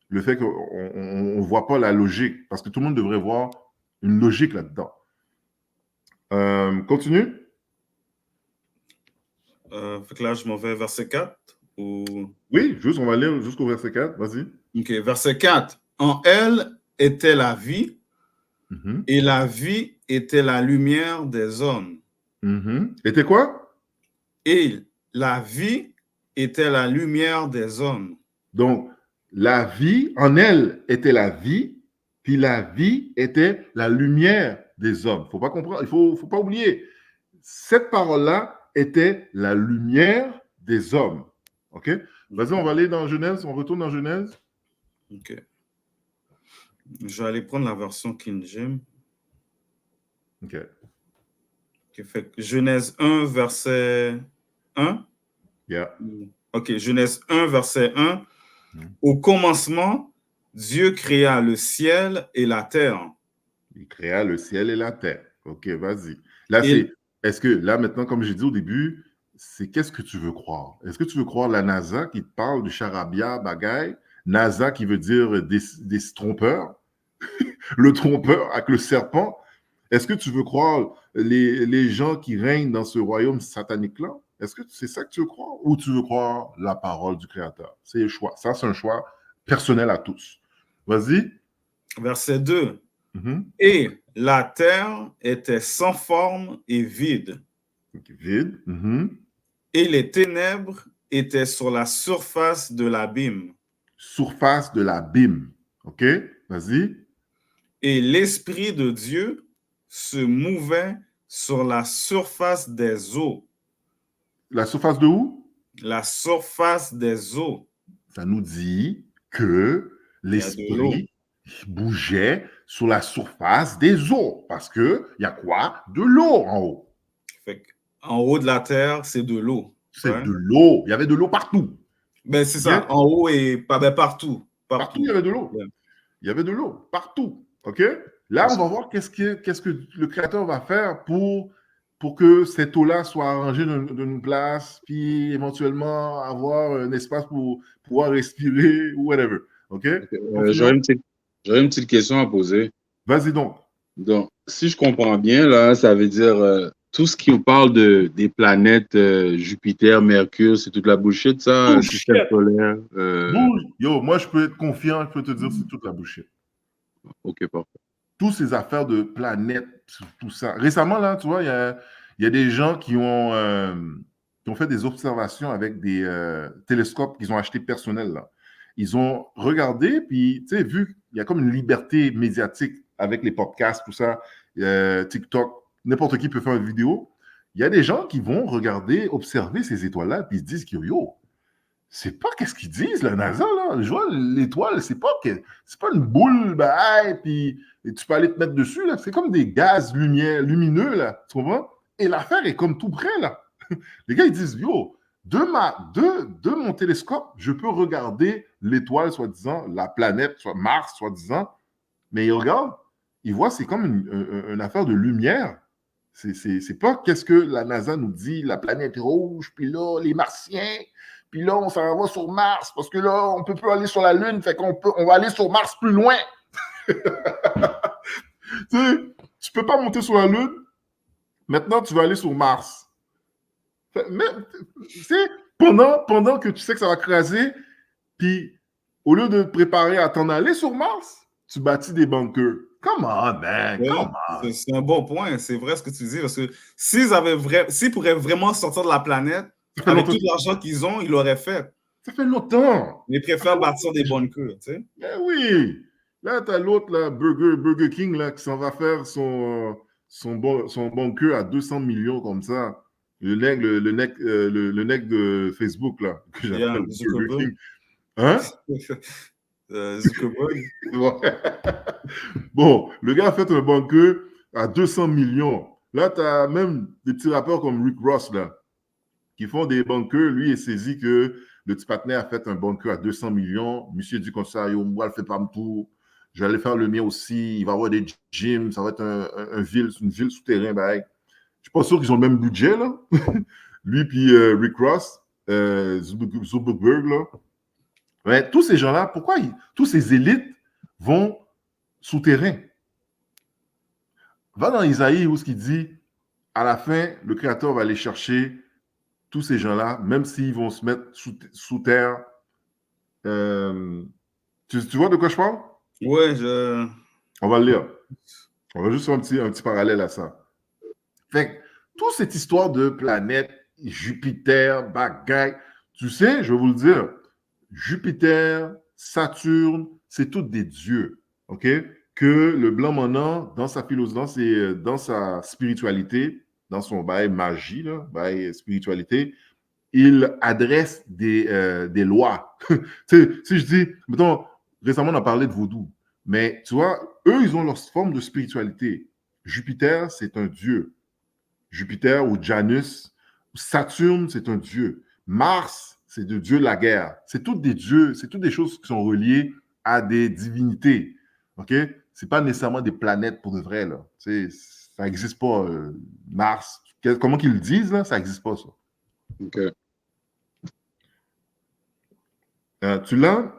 le fait qu'on ne voit pas la logique, parce que tout le monde devrait voir une logique là-dedans. Continue. Fait que là, je m'en vais verset 4. Ou... Oui, juste, on va lire jusqu'au verset 4. Vas-y. OK, verset 4. En elle était la vie, et la vie était la lumière des hommes. Était quoi? Et la vie était la lumière des hommes. Donc, la vie, en elle était la vie, puis la vie était la lumière des hommes. Il ne faut pas comprendre, il faut pas oublier. Cette parole-là était la lumière des hommes. OK? Vas-y, on va aller dans Genèse, on retourne dans Genèse. OK. Je vais aller prendre la version King James. OK. Fait que Genèse 1, verset 1. Yeah. OK, Genèse 1, verset 1. Au commencement, Dieu créa le ciel et la terre. Il créa le ciel et la terre. OK, vas-y. Là, est-ce que, là, maintenant, comme j'ai dit au début, c'est qu'est-ce que tu veux croire? Est-ce que tu veux croire la NASA qui te parle du charabia bagaille? NASA qui veut dire des trompeurs? Le trompeur avec le serpent? Est-ce que tu veux croire les gens qui règnent dans ce royaume satanique-là? Est-ce que c'est ça que tu veux croire? Ou tu veux croire la parole du Créateur? C'est le choix. Ça, c'est un choix personnel à tous. Vas-y. Verset 2. Et la terre était sans forme et vide. Vide. Et les ténèbres étaient sur la surface de l'abîme. Surface de l'abîme. OK? Vas-y. Et l'Esprit de Dieu se mouvait sur la surface des eaux. La surface de où? La surface des eaux. Ça nous dit que l'Esprit bougeait sur la surface des eaux. Parce qu'il y a quoi? De l'eau en haut. Fait en haut de la terre, c'est de l'eau. C'est de l'eau. Il y avait de l'eau partout. Ben, c'est ça. En haut et partout. Partout, il y avait de l'eau. Il y avait de l'eau. Partout. OK? Là, on va voir qu'est-ce que le Créateur va faire pour que cette eau-là soit arrangée d'une place, puis éventuellement avoir un espace pour pouvoir respirer ou whatever. OK? J'aurais une petite question à poser. Vas-y donc. Donc, si je comprends bien, là, ça veut dire tout ce qui nous parle des planètes Jupiter, Mercure, c'est toute la bullshit, ça, système solaire. Yo, moi, je peux être confiant, je peux te dire c'est toute la bullshit. OK, parfait. Toutes ces affaires de planètes, tout ça. Récemment, là, tu vois, il y a des gens qui ont fait des observations avec des télescopes qu'ils ont achetés personnels, là. Ils ont regardé, puis, tu sais, vu qu'il y a comme une liberté médiatique avec les podcasts, tout ça, TikTok, n'importe qui peut faire une vidéo. Il y a des gens qui vont regarder, observer ces étoiles-là, puis ils se disent que, yo, c'est pas qu'est-ce qu'ils disent, la NASA, là. Je vois l'étoile, c'est pas une boule, bah, puis tu peux aller te mettre dessus, là. C'est comme des gaz lumineux, là. Tu comprends? Et l'affaire est comme tout près, là. Les gars, ils disent, yo, de mon télescope, je peux regarder l'étoile, soi-disant, la planète, soit Mars, soi-disant, mais ils regardent, ils voient, c'est comme une affaire de lumière. C'est pas qu'est-ce que la NASA nous dit, la planète rouge, puis là, les Martiens, puis là, on s'en va sur Mars, parce que là, on peut plus aller sur la Lune, fait on va aller sur Mars plus loin. Tu sais, tu peux pas monter sur la Lune, maintenant, tu vas aller sur Mars. Mais, pendant que tu sais que ça va craser, puis au lieu de te préparer à t'en aller sur Mars, tu bâtis des bunkers. Come on, man, come on. C'est un bon point, c'est vrai ce que tu dis, parce que s'ils pourraient vraiment sortir de la planète, avec tout l'argent qu'ils ont, ils l'auraient fait. Ça fait longtemps. Ils préfèrent bâtir des bunkers, tu sais. Ben oui. Là, tu as l'autre, là, Burger King, là, qui s'en va faire son bunker à 200 millions comme ça. Le nec de Facebook, là, que j'appelle Burger King. Hein? Zuckerberg. Bon, le gars a fait un bunker à 200 millions. Là, tu as même des petits rappeurs comme Rick Ross, là, qui font des bunkers. Lui est saisi que le petit partenaire a fait un bunker à 200 millions. Monsieur dit comme ça, yo, moi, je ne fais pas me tout. J'allais faire le mien aussi. Il va y avoir des gyms. Ça va être une ville souterraine. Ben, je ne suis pas sûr qu'ils ont le même budget, là. Lui puis Rick Ross, Zuckerberg, là. Ouais, tous ces gens-là, pourquoi tous ces élites vont souterrain? Va dans Isaïe où ce qu'il dit, à la fin, le Créateur va aller chercher tous ces gens-là, même s'ils vont se mettre sous terre. Tu vois de quoi je parle? Ouais, On va le lire. On va juste faire un petit parallèle à ça. Fait que, toute cette histoire de planète, Jupiter, bagaille, tu sais, je vais vous le dire, Jupiter, Saturne, c'est tous des dieux, OK? Que le blanc monant, dans sa philosophie, dans sa spiritualité, dans son bail magie, là, bail spiritualité, il adresse des lois. Tu sais, si je dis, mettons, récemment, on a parlé de vaudou, mais tu vois, eux, ils ont leur forme de spiritualité. Jupiter, c'est un dieu. Jupiter ou Janus. Saturne, c'est un dieu. Mars, c'est le dieu de la guerre. C'est tous des dieux, c'est toutes des choses qui sont reliées à des divinités. OK? C'est pas nécessairement des planètes pour de vrai, là. Tu sais, ça n'existe pas, Mars. Comment qu'ils le disent, là? Ça n'existe pas, ça. OK. Tu l'as?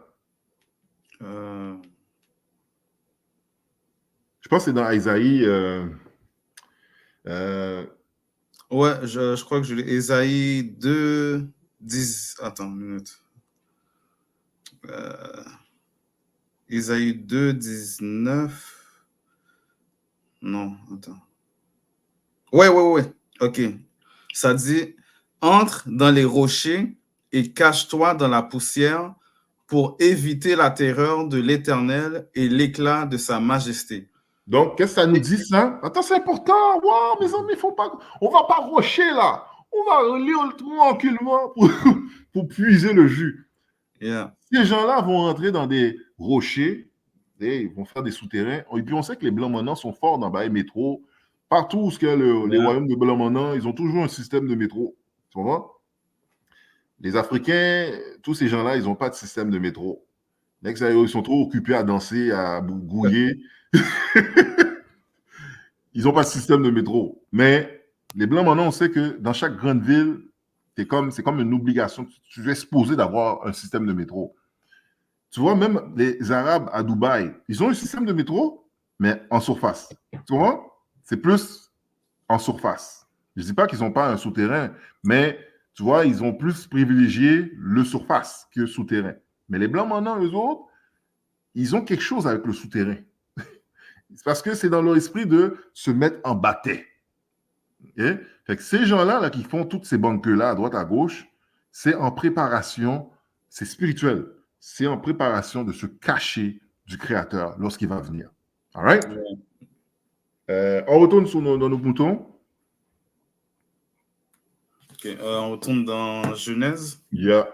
Je pense que c'est dans Isaïe. Ouais, je crois que je l'ai. Ésaïe 2, 10. Attends une minute. Ésaïe 2, 19. Non, attends. Ouais. OK. Ça dit, entre dans les rochers et cache-toi dans la poussière pour éviter la terreur de l'Éternel et l'éclat de sa majesté. Donc, qu'est-ce que ça nous dit, ça? Attends, c'est important. Wow, mes amis, on va pas rocher, là. On va lire tranquillement pour puiser le jus. Yeah. Ces gens-là vont rentrer dans des rochers, et ils vont faire des souterrains. Et puis, on sait que les Blancs-Manants sont forts dans les métros. Partout où les royaumes de Blancs-Manants, ils ont toujours un système de métro. Tu vois? Les Africains, tous ces gens-là, ils n'ont pas de système de métro. Ils sont trop occupés à danser, à gouiller. Ils n'ont pas de système de métro. Mais les Blancs, maintenant, on sait que dans chaque grande ville, c'est comme une obligation. Tu es supposé d'avoir un système de métro. Tu vois, même les Arabes à Dubaï, ils ont un système de métro, mais en surface. Tu vois? C'est plus en surface. Je ne dis pas qu'ils n'ont pas un souterrain, mais tu vois, ils ont plus privilégié le surface que le souterrain. Mais les Blancs, maintenant, eux autres, ils ont quelque chose avec le souterrain. C'est parce que c'est dans leur esprit de se mettre en bataille. Okay? Fait que ces gens-là là, qui font toutes ces banques-là à droite, à gauche, c'est en préparation, c'est spirituel. C'est en préparation de se cacher du Créateur lorsqu'il va venir. All right? On retourne dans nos boutons. OK. On retourne dans Genèse. Yeah.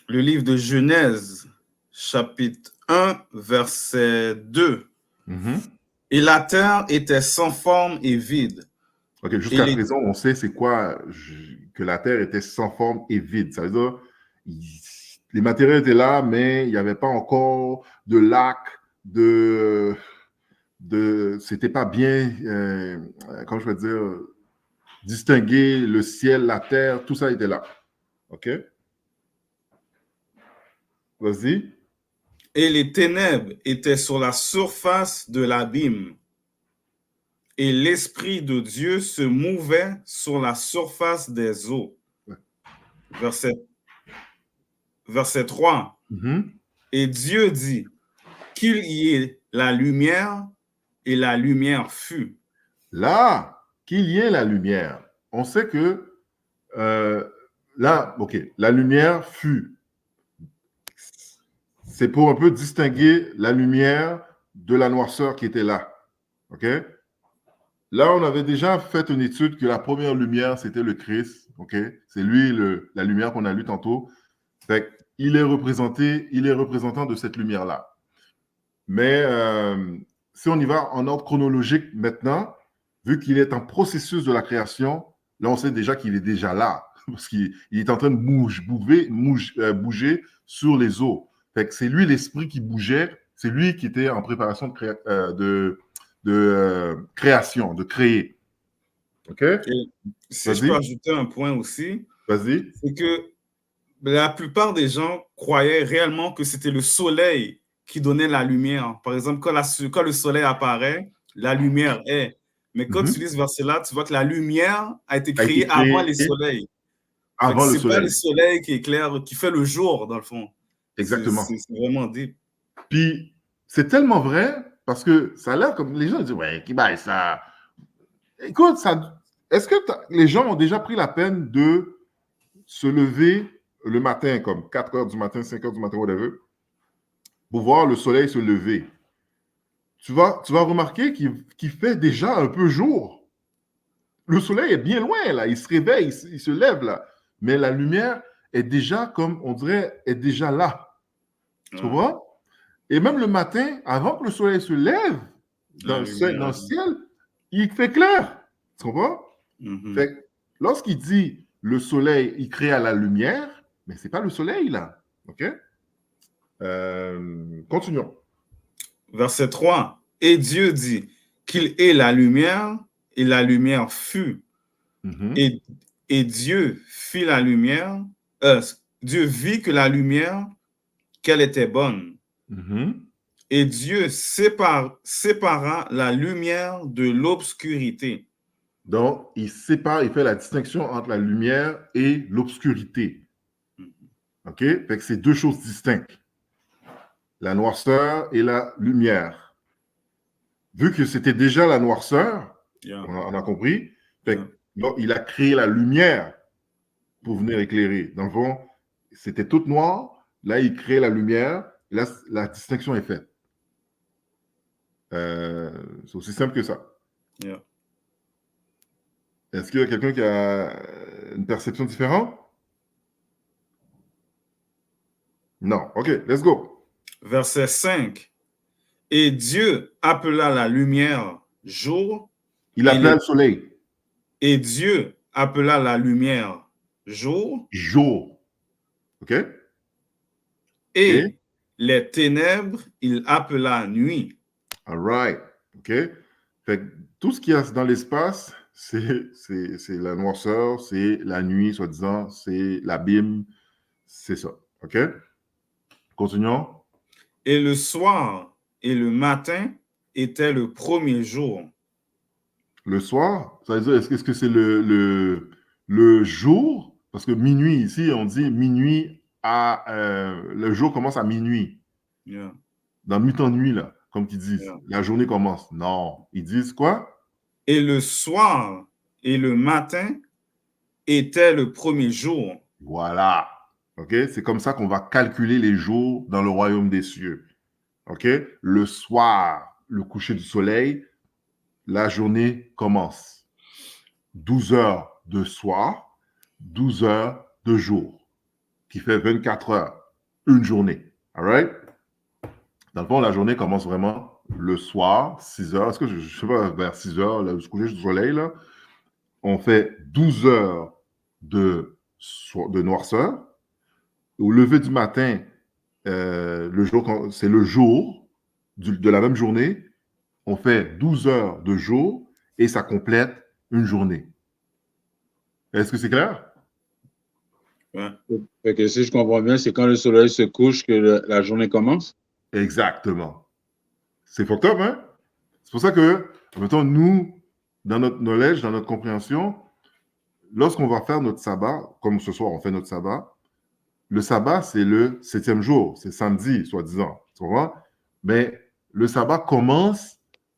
Le livre de Genèse, chapitre 1, verset 2. Et la terre était sans forme et vide. OK, jusqu'à présent, on sait c'est quoi que la terre était sans forme et vide. Ça veut dire les matériaux étaient là, mais il n'y avait pas encore de lac, c'était pas bien, comment je peux dire, distinguer le ciel, la terre, tout ça était là. OK? Vas-y. Et les ténèbres étaient sur la surface de l'abîme. Et l'Esprit de Dieu se mouvait sur la surface des eaux. Ouais. Verset 3. Et Dieu dit qu'il y ait la lumière, et la lumière fut. Là, qu'il y ait la lumière. On sait que là, OK, la lumière fut. C'est pour un peu distinguer la lumière de la noirceur qui était là. OK? Là, on avait déjà fait une étude que la première lumière, c'était le Christ. OK? C'est lui, la lumière qu'on a lue tantôt. Fait il est représentant de cette lumière-là. Mais si on y va en ordre chronologique maintenant, vu qu'il est en processus de la création, là, on sait déjà qu'il est déjà là, parce qu'il est en train de bouger sur les eaux. Fait que c'est lui l'esprit qui bougeait, c'est lui qui était en préparation de création, de créer. OK? Et si je peux ajouter un point aussi, vas-y. C'est que la plupart des gens croyaient réellement que c'était le soleil qui donnait la lumière. Par exemple, quand le soleil apparaît, la lumière est. Mais quand tu lis ce verset-là, tu vois que la lumière a été créée avant les soleils. Avant le soleil. C'est pas le soleil qui éclaire, qui fait le jour, dans le fond. Exactement. C'est vraiment deep. Puis, c'est tellement vrai parce que ça a l'air comme les gens disent, ouais, qui baille ça. Écoute, est-ce que les gens ont déjà pris la peine de se lever le matin, comme 4 heures du matin, 5 heures du matin, whatever, pour voir le soleil se lever? tu vas remarquer qu'il fait déjà un peu jour. Le soleil est bien loin, là. Il se réveille, il se lève, là. Mais la lumière est déjà, comme on dirait, est déjà là. Tu comprends? Et même le matin, avant que le soleil se lève, dans le ciel, il fait clair. Tu comprends? Fait que lorsqu'il dit le soleil, il crée à la lumière, mais ce n'est pas le soleil, là. OK? Continuons. Verset 3. Et Dieu dit qu'il est la lumière, et la lumière fut. Et Dieu fit la lumière, Dieu vit que la lumière, qu'elle était bonne. Et Dieu sépara la lumière de l'obscurité. Donc, il sépare, il fait la distinction entre la lumière et l'obscurité. OK? Fait que c'est deux choses distinctes. La noirceur et la lumière. Vu que c'était déjà la noirceur, on a compris, fait que, donc, il a créé la lumière pour venir éclairer. Dans le fond, c'était tout noir. Là, il crée la lumière. Là, la distinction est faite. C'est aussi simple que ça. Yeah. Est-ce qu'il y a quelqu'un qui a une perception différente? Non. OK, let's go. Verset 5. Et Dieu appela la lumière jour. Il appela le soleil. Et Dieu appela la lumière jour. Jour. OK? Et les ténèbres, il appela nuit. All right. OK? Fait que tout ce qu'il y a dans l'espace, c'est la noirceur, c'est la nuit, soi-disant, c'est l'abîme, c'est ça. OK? Continuons. Et le soir et le matin étaient le premier jour. Le soir, ça veut dire, est-ce que c'est le jour? Parce que minuit, ici, on dit minuit le jour commence à minuit. Yeah. Dans mi-temps-nuit, là, comme ils disent. Yeah. La journée commence. Non. Ils disent quoi? Et le soir et le matin étaient le premier jour. Voilà. OK? C'est comme ça qu'on va calculer les jours dans le royaume des cieux. OK? Le soir, le coucher du soleil, la journée commence. 12 heures de soir, 12 heures de jour, qui fait 24 heures, une journée. All right? Dans le fond, la journée commence vraiment le soir, 6 heures. Est-ce que je sais pas, vers 6 heures, le coucher du soleil, là, on fait 12 heures de noirceur. Au lever du matin, c'est le jour de la même journée. On fait 12 heures de jour et ça complète une journée. Est-ce que c'est clair? Ouais. Fait que si je comprends bien, c'est quand le soleil se couche que la journée commence? Exactement. C'est fucked up, hein? C'est pour ça que, mettons, nous, dans notre knowledge, dans notre compréhension, lorsqu'on va faire notre sabbat, comme ce soir, on fait notre sabbat, le sabbat, c'est le 7e jour, c'est samedi, soi-disant. Tu comprends? Mais le sabbat commence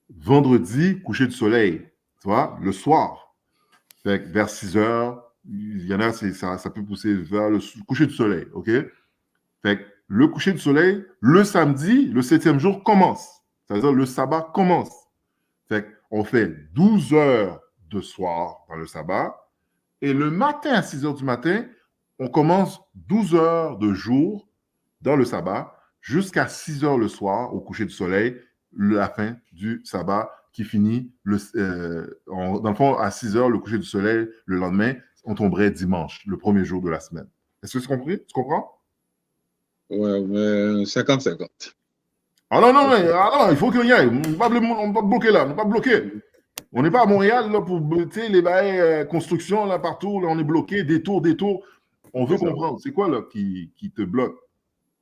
vendredi, coucher du soleil, tu vois, le soir. Fait que vers 6 heures, il y en a, ça peut pousser vers le coucher du soleil, OK? Fait que le coucher du soleil, le samedi, le 7e jour commence. C'est-à-dire le sabbat commence. Fait qu'on fait 12 heures de soir dans le sabbat et le matin à 6 heures du matin, on commence 12 heures de jour dans le sabbat jusqu'à 6 heures le soir au coucher du soleil, la fin du sabbat qui finit, dans le fond, à 6 heures, le coucher du soleil, le lendemain, on tomberait dimanche, le premier jour de la semaine. Est-ce que tu comprends? Tu comprends? Ouais, mais 50-50. Ah non, il faut qu'il y ait. On ne va pas bloquer là, on ne va pas bloquer. On n'est pas à Montréal là, pour les bails construction là, partout, là, on est bloqué, détour. On veut comprendre. C'est quoi là qui te bloque?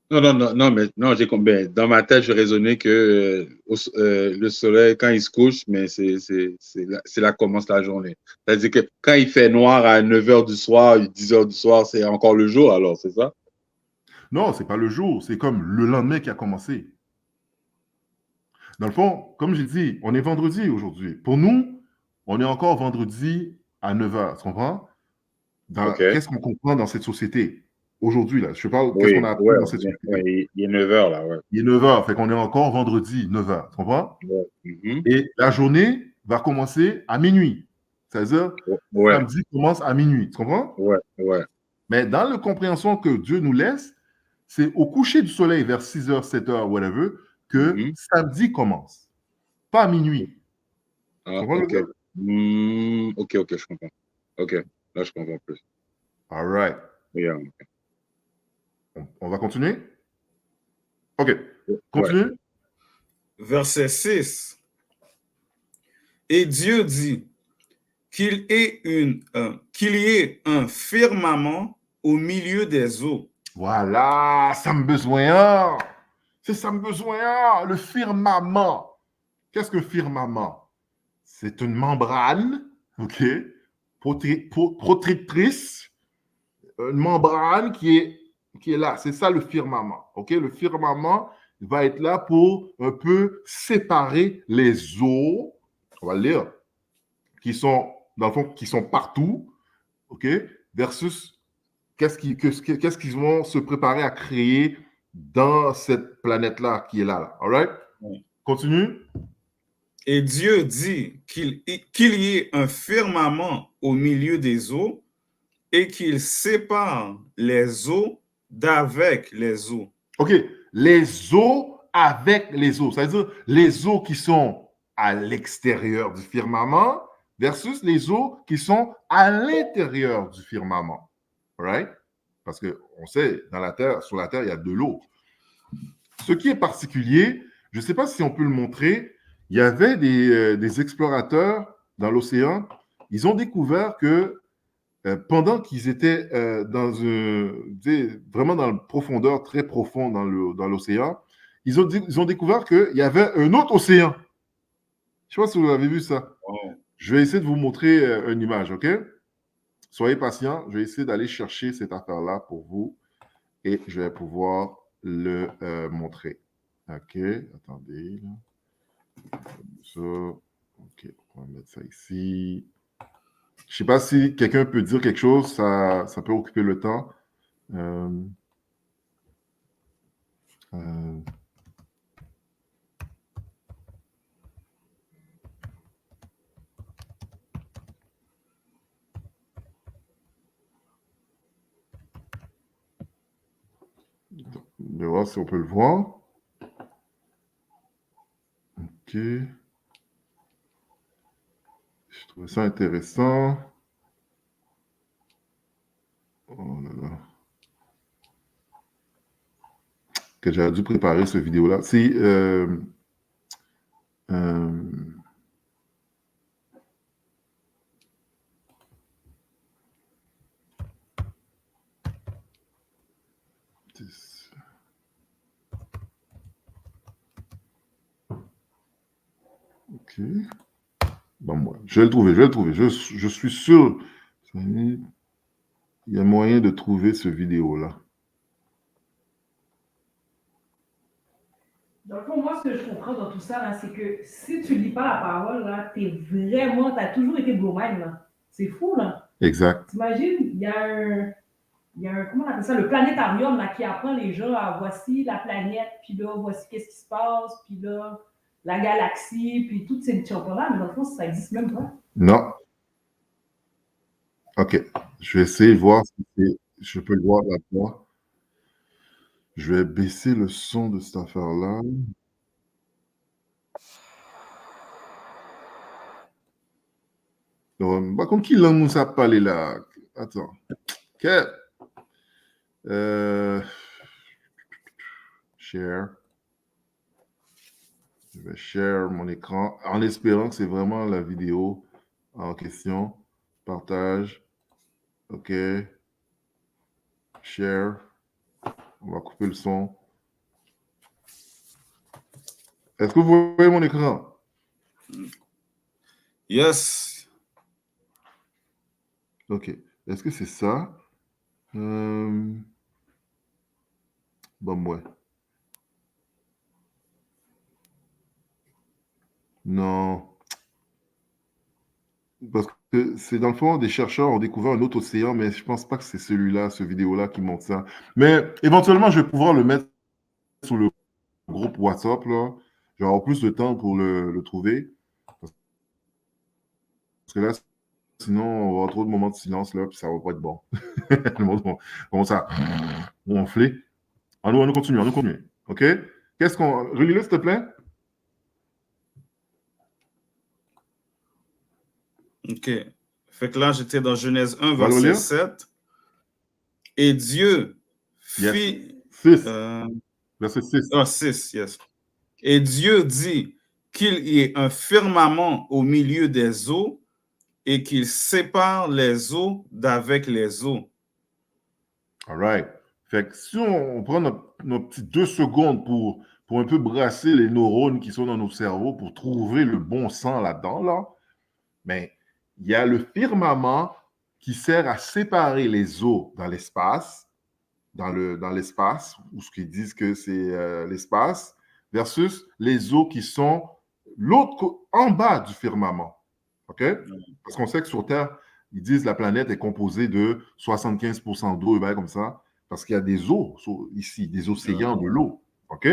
Non, mais non, j'ai compris. Dans ma tête, je raisonnais que le soleil, quand il se couche, mais c'est là que commence la journée. C'est-à-dire que quand il fait noir à 9 h du soir, 10 h du soir, c'est encore le jour, alors, c'est ça? Non, c'est pas le jour, c'est comme le lendemain qui a commencé. Dans le fond, comme j'ai dit, on est vendredi aujourd'hui. Pour nous, on est encore vendredi à 9 h. Tu comprends? Qu'est-ce qu'on comprend dans cette société? aujourd'hui, là. Je parle, qu'est-ce qu'on Oui, a appris ouais, dans cette vidéo. ouais, il est 9 heures là, ouais. Il est 9 heures, fait qu'on est encore vendredi, 9 heures. Tu comprends? Ouais. Mhm. Et la journée va commencer à minuit. C'est-à-dire, Ouais, samedi commence à minuit. Tu comprends? ouais, ouais. Mais dans la compréhension que Dieu nous laisse, c'est au coucher du soleil, vers 6 heures, 7 heures, whatever, que Mhm. samedi commence. Pas à minuit. Tu Ah, comprends le ok. gars? Ok, ok, je comprends. Ok, là, je comprends plus. All right. Yeah. On va continuer? OK. Ouais. Continue. Verset 6. Et Dieu dit qu'il y ait un firmament au milieu des eaux. Voilà, ça me besoin. C'est ça me besoin. Le firmament. Qu'est-ce que firmament? C'est une membrane, OK, protectrice, une membrane qui est là. C'est ça le firmament, OK? Le firmament va être là pour un peu séparer les eaux, on va le lire, qui sont, dans le fond, qui sont partout, OK? Versus qu'est-ce qu'ils vont se préparer à créer dans cette planète-là qui est là. All right? Continue. Et Dieu dit qu'il y ait un firmament au milieu des eaux et qu'il sépare les eaux d'avec les eaux. OK. Les eaux avec les eaux. C'est-à-dire les eaux qui sont à l'extérieur du firmament versus les eaux qui sont à l'intérieur du firmament. All right? Parce qu'on sait, dans la Terre, sur la Terre, il y a de l'eau. Ce qui est particulier, je ne sais pas si on peut le montrer, il y avait des explorateurs dans l'océan. Ils ont découvert que pendant qu'ils étaient vraiment dans la profondeur, très profond dans l'océan, ils ont découvert qu'il y avait un autre océan. Je ne sais pas si vous avez vu ça. Oh. Je vais essayer de vous montrer une image, OK? Soyez patient, je vais essayer d'aller chercher cette affaire-là pour vous et je vais pouvoir le montrer. OK, attendez. Ça. OK, on va mettre ça ici. Je ne sais pas si quelqu'un peut dire quelque chose, ça peut occuper le temps. Euh, euh, de voir si on peut le voir. OK. Je trouve ça intéressant. Oh là là. Que j'aurais dû préparer cette vidéo-là. C'est OK. Bon, moi, je vais le trouver, je vais le trouver. Je suis sûr. Il y a moyen de trouver cette vidéo-là. Dans le fond, moi, ce que je comprends dans tout ça, là, c'est que si tu lis pas la parole, là, t'as toujours été blowman, là. C'est fou, là. Exact. T'imagines, comment on appelle ça, le planétarium, là, qui apprend les gens à voici la planète, puis là, voici qu'est-ce qui se passe, puis là, la galaxie, puis toutes ces petits là mais dans le fond, ça existe même pas. Non. OK. Je vais essayer de voir si je peux le voir là-dedans. Je vais baisser le son de cette affaire-là. Par contre, qui langue nous a parlé là? Attends. OK. Share. Je vais share mon écran en espérant que c'est vraiment la vidéo en question. Partage. OK. Share. On va couper le son. Est-ce que vous voyez mon écran? Yes. OK. Est-ce que c'est ça? Bon, ouais. Non. Parce c'est dans le fond, des chercheurs ont découvert un autre océan, mais je pense pas que c'est celui-là, ce vidéo-là qui montre ça. Mais éventuellement, je vais pouvoir le mettre sur le groupe WhatsApp, là. Je vais avoir plus de temps pour le trouver. Parce que là, sinon, on va avoir trop de moments de silence, là, puis ça va pas être bon. Le monde va commencer à ronfler. Allons continuer. OK? Qu'est-ce qu'on... Relis-le, s'il te plaît. OK. Fait que là, j'étais dans Genèse 1, Va le verset lire. 7. Et Dieu Yes. fit... 6. Verset 6. Ah, 6, yes. Et Dieu dit qu'il y ait un firmament au milieu des eaux et qu'il sépare les eaux d'avec les eaux. All right. Fait que si on prend nos petites 2 secondes pour un peu brasser les neurones qui sont dans nos cerveaux pour trouver le bon sens là-dedans, là, mais il y a le firmament qui sert à séparer les eaux dans l'espace, dans l'espace, ou ce qu'ils disent que c'est l'espace, versus les eaux qui sont en bas du firmament. OK? Parce qu'on sait que sur Terre, ils disent que la planète est composée de 75% d'eau, et bien comme ça, parce qu'il y a des eaux ici, des océans de l'eau. OK?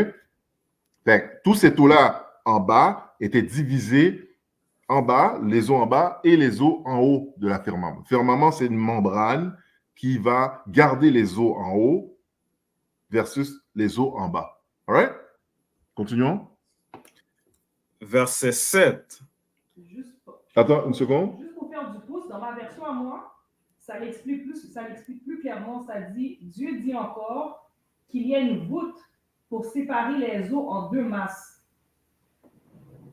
Fait que tous ces eaux-là en bas étaient divisés en bas, les eaux en bas et les eaux en haut de la firmament. Le firmament, c'est une membrane qui va garder les eaux en haut versus les eaux en bas. All right? Continuons. Verset 7. Attends une seconde. Juste pour faire du pouce, dans ma version à moi, ça l'explique plus clairement. Ça dit, Dieu dit encore qu'il y a une voûte pour séparer les eaux en 2 masses.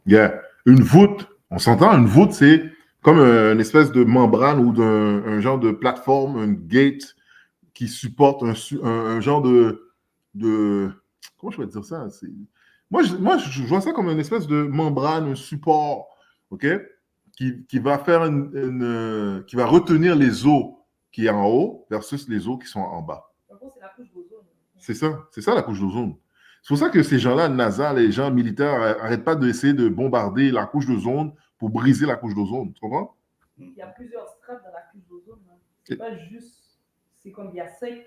Yeah. Une voûte, on s'entend, une voûte, c'est comme une espèce de membrane ou un genre de plateforme, un gate qui supporte un genre de... Comment je vais dire ça? Moi, je vois ça comme une espèce de membrane, un support, OK? Qui va faire qui va retenir les eaux qui est en haut versus les eaux qui sont en bas. En gros, c'est la couche d'ozone. C'est ça la couche d'ozone. C'est pour ça que ces gens-là, NASA, les gens militaires, n'arrêtent pas d'essayer de bombarder la couche d'ozone pour briser la couche d'ozone. Tu comprends? Il y a plusieurs strates dans la couche d'ozone. Hein. C'est pas juste, c'est comme il y a 5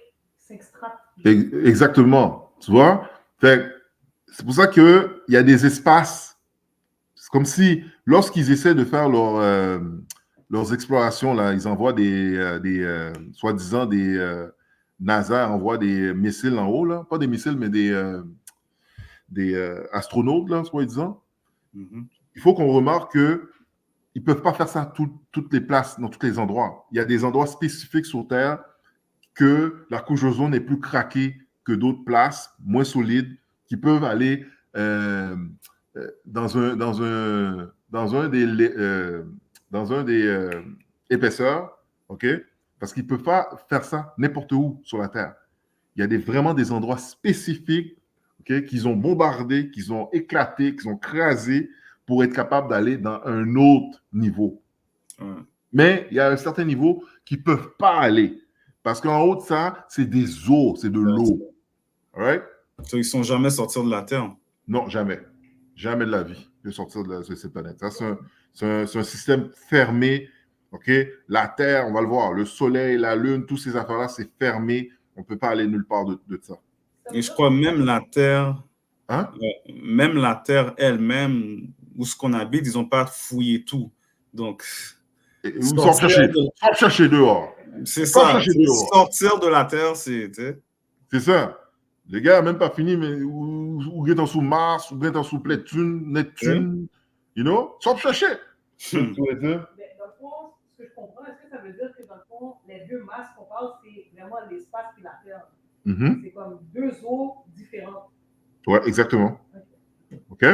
strates. Exactement. Tu vois? C'est pour ça qu'il y a des espaces. C'est comme si, lorsqu'ils essaient de faire leurs explorations, là, ils envoient soi-disant NASA envoie des missiles en haut, là. Pas des missiles, mais des astronautes, là, soi-disant. Mm-hmm. Il faut qu'on remarque qu'ils ne peuvent pas faire ça toutes les places, dans tous les endroits. Il y a des endroits spécifiques sur Terre que la couche d'ozone est plus craquée que d'autres places, moins solides, qui peuvent aller dans un des épaisseurs, OK? Parce qu'ils ne peuvent pas faire ça n'importe où sur la Terre. Il y a vraiment des endroits spécifiques, OK, qu'ils ont bombardés, qu'ils ont éclatés, qu'ils ont crasés pour être capables d'aller dans un autre niveau. Mais il y a un certain niveau qu'ils ne peuvent pas aller. Parce qu'en haut de ça, c'est des eaux, c'est de l'eau. All right? Ils ne sont jamais sortis de la Terre. Non, jamais. Jamais de la vie de sortir de cette planète. Ça, c'est un système fermé. OK? La Terre, on va le voir, le Soleil, la Lune, toutes ces affaires-là, c'est fermé. On ne peut pas aller nulle part de ça. Et je crois même la Terre, hein? Même la Terre elle-même, où ce qu'on habite, ils n'ont pas fouillé tout. Donc, chercher dehors. C'est ça. Sortir de la Terre, c'est ça. Les gars n'ont même pas fini, mais ou sont sous Mars, ou sont sous Neptune, you know? Sors chercher. Mais dans le fond, ce que je comprends, est-ce que ça veut dire que dans le fond, les 2 masses qu'on parle, c'est vraiment l'espace et la Terre? Mm-hmm. C'est comme 2 eaux différentes. Ouais, exactement. OK?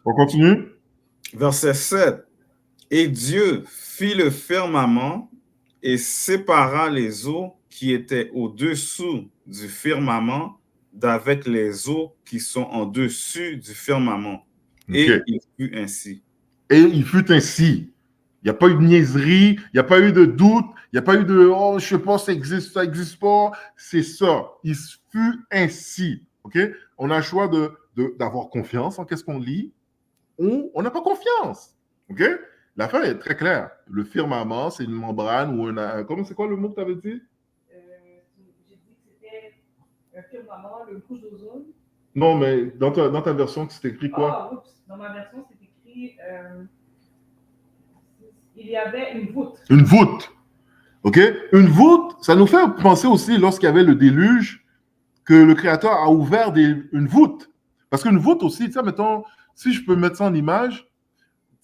On continue? Verset 7. Et Dieu fit le firmament et sépara les eaux qui étaient au-dessous du firmament d'avec les eaux qui sont en dessus du firmament. Okay. Et il fut ainsi. Et il fut ainsi. Il n'y a pas eu de niaiserie, il n'y a pas eu de doute, il n'y a pas eu de « oh, je ne sais pas, ça existe pas ». C'est ça. Il fut ainsi. OK? On a le choix d'avoir confiance en qu'est-ce qu'on lit ou on n'a pas confiance. OK? L'affaire est très claire. Le firmament, c'est une membrane ou comment c'est quoi le mot que tu avais dit? J'ai dit que c'était un firmament, une couche d'ozone. Non, mais dans ta version, c'est écrit quoi? Ah, oups. Dans ma version, c'est écrit il y avait une voûte. Une voûte. OK? Une voûte, ça nous fait penser aussi, lorsqu'il y avait le déluge, que le Créateur a ouvert une voûte. Parce qu'une voûte aussi, tu sais, mettons, si je peux mettre ça en image,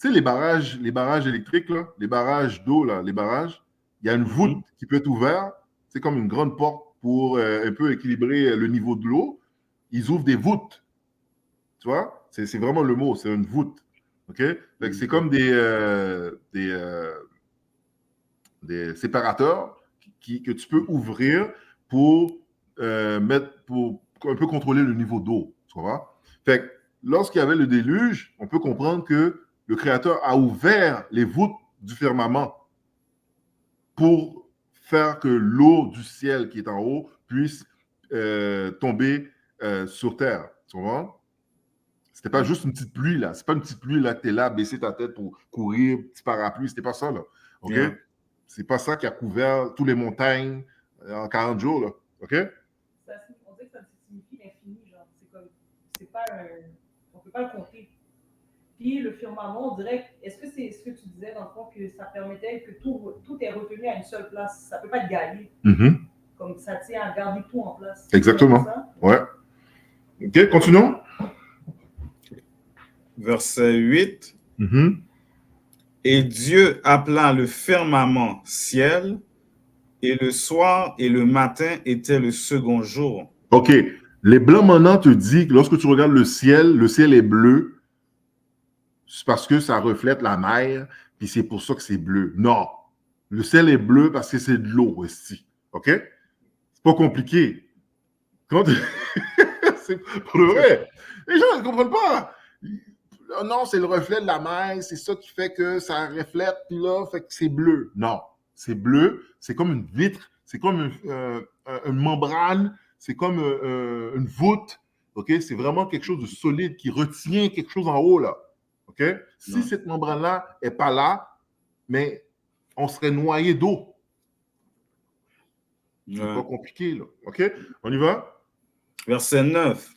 tu sais, les barrages électriques, là, les barrages d'eau, là, il y a une voûte qui peut être ouverte. C'est comme une grande porte pour un peu équilibrer le niveau de l'eau. Ils ouvrent des voûtes. Tu vois? C'est vraiment le mot, c'est une voûte. OK? Fait que c'est comme des séparateurs que tu peux ouvrir pour pour un peu contrôler le niveau d'eau. Tu vois? Fait que lorsqu'il y avait le déluge, on peut comprendre que le Créateur a ouvert les voûtes du firmament pour faire que l'eau du ciel qui est en haut puisse tomber sur terre. Tu vois? C'était pas juste une petite pluie, là. C'est pas une petite pluie, là, que tu es là, baisser ta tête pour courir, petit parapluie. C'était pas ça, là. OK? Yeah. C'est pas ça qui a couvert toutes les montagnes en 40 jours, là. OK? On dit que ça signifie l'infini, genre. C'est pas on peut pas le compter. Puis le firmament, on dirait, est-ce que c'est ce que tu disais, dans le fond, que ça permettait que tout est retenu à une seule place? Ça peut pas être gagné. Mm-hmm. Comme ça tient à garder tout en place. Exactement. Ouais. OK, continuons. Verset 8. Mm-hmm. Et Dieu appela le firmament ciel, et le soir et le matin était le second jour. OK. Les blancs maintenant te disent que lorsque tu regardes le ciel est bleu. C'est parce que ça reflète la mer, puis c'est pour ça que c'est bleu. Non. Le ciel est bleu parce que c'est de l'eau aussi. OK? C'est pas compliqué. C'est pour le vrai. Les gens ne comprennent pas. Non, c'est le reflet de la mer, c'est ça qui fait que ça reflète, puis là, fait que c'est bleu. Non, c'est bleu, c'est comme une vitre, c'est comme une membrane, c'est comme une voûte, OK? C'est vraiment quelque chose de solide qui retient quelque chose en haut, là, OK? Si cette membrane-là n'est pas là, mais on serait noyé d'eau. C'est pas compliqué, là, OK? On y va? Verset 9.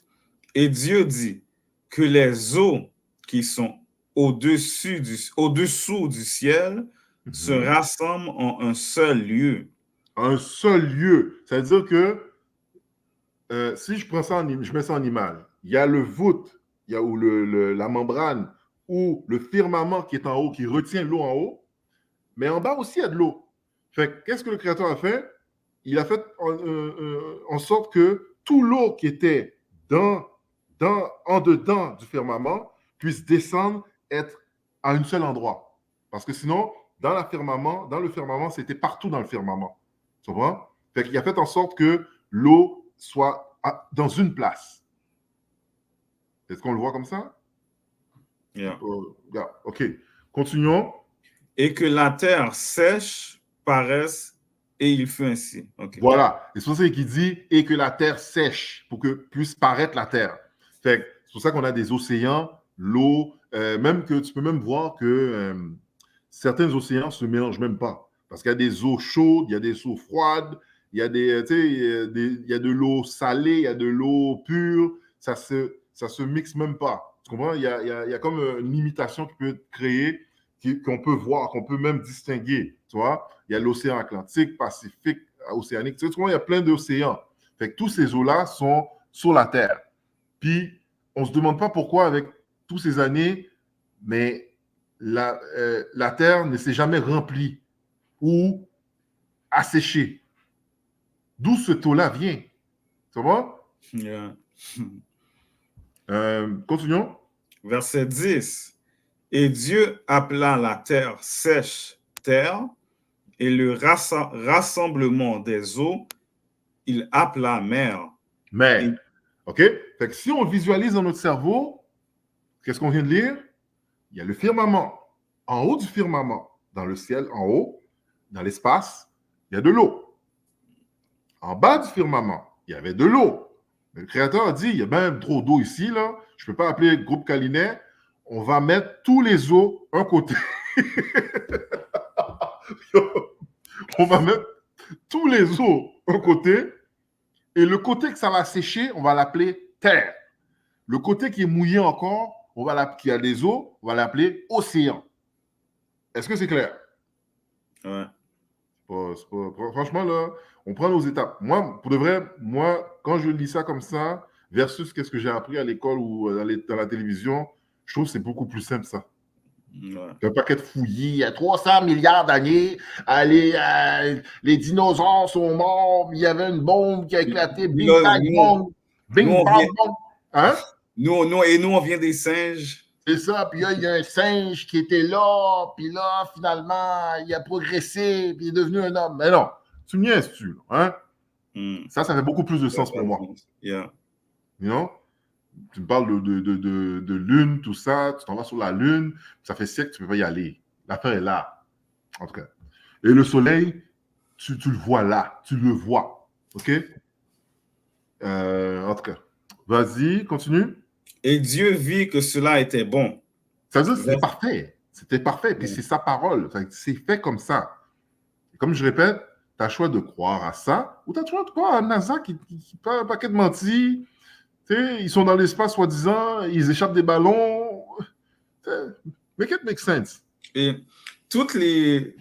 Et Dieu dit que les eaux qui sont au-dessous du ciel se rassemblent en un seul lieu. Un seul lieu. Ça veut dire que si je prends ça je mets ça en image, il y a le voûte, il y a la membrane ou le firmament qui est en haut, qui retient l'eau en haut, mais en bas aussi, il y a de l'eau. Fait qu'est-ce que le Créateur a fait? Il a fait en sorte que tout l'eau qui était en dedans du firmament puisse descendre, être à un seul endroit. Parce que sinon, dans le firmament, c'était partout dans le firmament. Tu comprends? Fait qu'il a fait en sorte que l'eau soit dans une place. Est-ce qu'on le voit comme ça? Yeah. OK. Continuons. Et que la terre sèche paraisse, et il fut ainsi. Okay. Voilà. Et c'est pour ça qu'il dit « et que la terre sèche » pour que puisse paraître la terre. Fait que c'est pour ça qu'on a des océans, l'eau, même que tu peux même voir que certains océans ne se mélangent même pas. Parce qu'il y a des eaux chaudes, il y a des eaux froides, il y a il y a de l'eau salée, il y a de l'eau pure, ça se mixe même pas. Tu comprends? Il y a comme une limitation qui peut être créée, qu'on peut voir, qu'on peut même distinguer. Tu vois? Il y a l'océan Atlantique, Pacifique, Océanique. Tu vois, il y a plein d'océans. Fait que tous ces eaux-là sont sur la Terre. Puis, on ne se demande pas pourquoi, avec toutes ces années, mais la Terre ne s'est jamais remplie ou asséchée. D'où ce taux-là vient. Ça va? Yeah. Continuons. Verset 10. Et Dieu appela la terre sèche terre, et le rassemblement des eaux, il appela mer. Mer. OK? Fait que si on visualise dans notre cerveau, qu'est-ce qu'on vient de lire? Il y a le firmament. En haut du firmament, dans le ciel, en haut, dans l'espace, il y a de l'eau. En bas du firmament, il y avait de l'eau. Mais le Créateur a dit, il y a même trop d'eau ici, là. Je ne peux pas appeler le groupe Calinet. On va mettre tous les eaux un côté On va mettre tous les eaux d'un côté et le côté que ça va sécher, on va l'appeler terre. Le côté qui est mouillé encore, qui a des eaux, on va l'appeler océan. Est-ce que c'est clair? Ouais. Franchement, là, on prend nos étapes. Moi, pour de vrai, quand je lis ça comme ça, versus qu'est-ce que j'ai appris à l'école ou dans la télévision, je trouve que c'est beaucoup plus simple, ça. Ouais. Un paquet de fouillis, il y a 300 milliards d'années, les dinosaures sont morts, il y avait une bombe qui a éclaté, Bing Bang Bomb, Bing Bang Bomb. Hein? Nous, on vient des singes. C'est ça, puis là, il y a un singe qui était là, puis là, finalement, il a progressé, puis il est devenu un homme. Mais non, tu me niaises-tu, hein? Ça fait beaucoup plus de sens pour moi. Yeah. You know? Tu me parles de lune, tout ça, tu t'en vas sur la lune, ça fait siècle que tu ne peux pas y aller. L'affaire est là, en tout cas. Et le soleil, tu le vois là, tu le vois, ok? En tout cas, vas-y, continue. Et Dieu vit que cela était bon. Ça veut dire que c'était parfait. C'était parfait, puis c'est sa parole. C'est fait comme ça. Et comme je répète, tu as le choix de croire à ça, ou tu as le choix de croire à NASA qui parle un paquet de mentis. Ils sont dans l'espace, soi-disant, ils échappent des ballons. Make it make sense. Et toutes les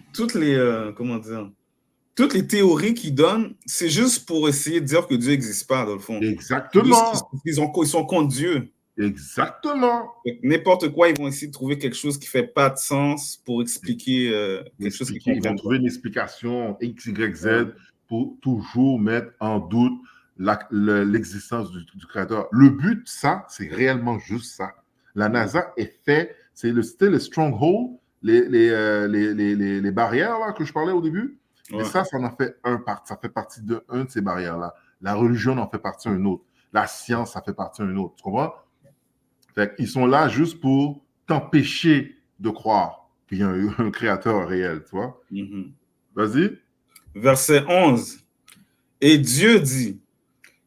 théories qu'ils donnent, c'est juste pour essayer de dire que Dieu n'existe pas, dans le fond. Exactement. Ils sont contre Dieu. Exactement. N'importe quoi, ils vont essayer de trouver quelque chose qui ne fait pas de sens pour expliquer quelque chose qu'ils comprennent. Ils vont trouver une explication X, Y, Z pour toujours mettre en doute l'existence du créateur. Le but, ça, c'est réellement juste ça. La NASA est fait, c'était le stronghold, les barrières là, que je parlais au début. Ouais. Et ça en fait ça fait partie de ces barrières-là. La religion en fait partie d'un autre. La science, ça fait partie d'un autre. Tu comprends? Fait qu'ils sont là juste pour t'empêcher de croire qu'il y a un créateur réel, tu vois? Mm-hmm. Vas-y. Verset 11. Et Dieu dit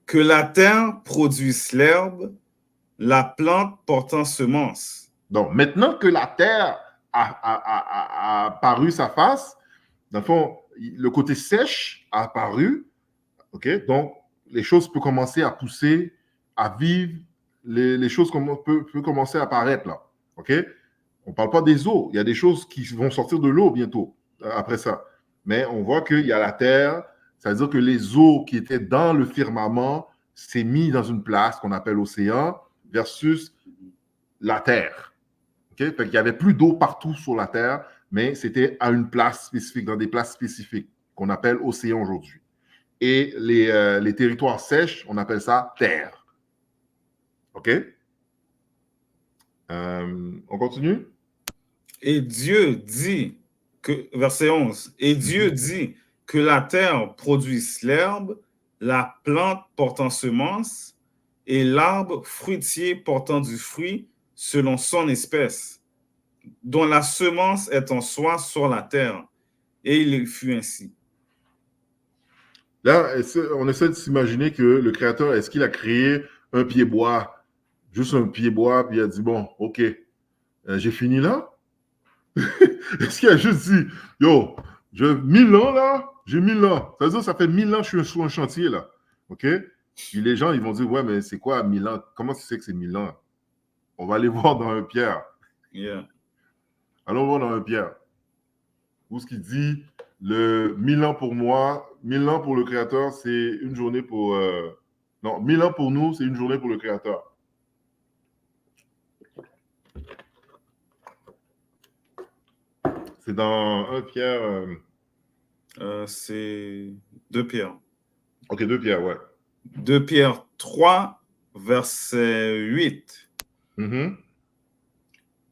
que la terre produise l'herbe, la plante portant semence. Donc, maintenant que la terre a paru sa face, dans le fond, le côté sèche a apparu, ok? Donc, les choses peuvent commencer à pousser, à vivre, les choses peuvent commencer à apparaître là, ok? On ne parle pas des eaux, il y a des choses qui vont sortir de l'eau bientôt, après ça. Mais on voit qu'il y a la terre, ça veut dire que les eaux qui étaient dans le firmament s'est mis dans une place qu'on appelle océan versus la terre. Okay? Fait qu'il n'y avait plus d'eau partout sur la terre, mais c'était à une place spécifique, dans des places spécifiques qu'on appelle océan aujourd'hui. Et les territoires sèches, on appelle ça terre. OK? On continue? Et Dieu dit que, verset 11, et Dieu dit que la terre produise l'herbe, la plante portant semence, et l'arbre fruitier portant du fruit selon son espèce, dont la semence est en soi sur la terre. Et il fut ainsi. Là, on essaie de s'imaginer que le Créateur, est-ce qu'il a créé un pied-bois, juste un pied-bois, puis il a dit, bon, OK, j'ai fini là? Est-ce qu'il a juste dit, yo, 1000 ans là, j'ai 1000 ans. Ça veut dire que ça fait 1000 ans que je suis sur un chantier là. OK? Puis les gens, ils vont dire, ouais, mais c'est quoi 1000 ans? Comment tu sais que c'est 1000 ans? On va aller voir dans un Pierre. Yeah. Allons voir dans un Pierre. Où ce qu'il dit, le 1000 ans pour moi, 1000 ans pour le Créateur, c'est une journée pour... non, 1000 ans pour nous, c'est une journée pour le Créateur. C'est dans 1 Pierre... c'est 2 Pierre. OK, 2 Pierre, ouais. 2 Pierre 3, verset 8. Mm-hmm.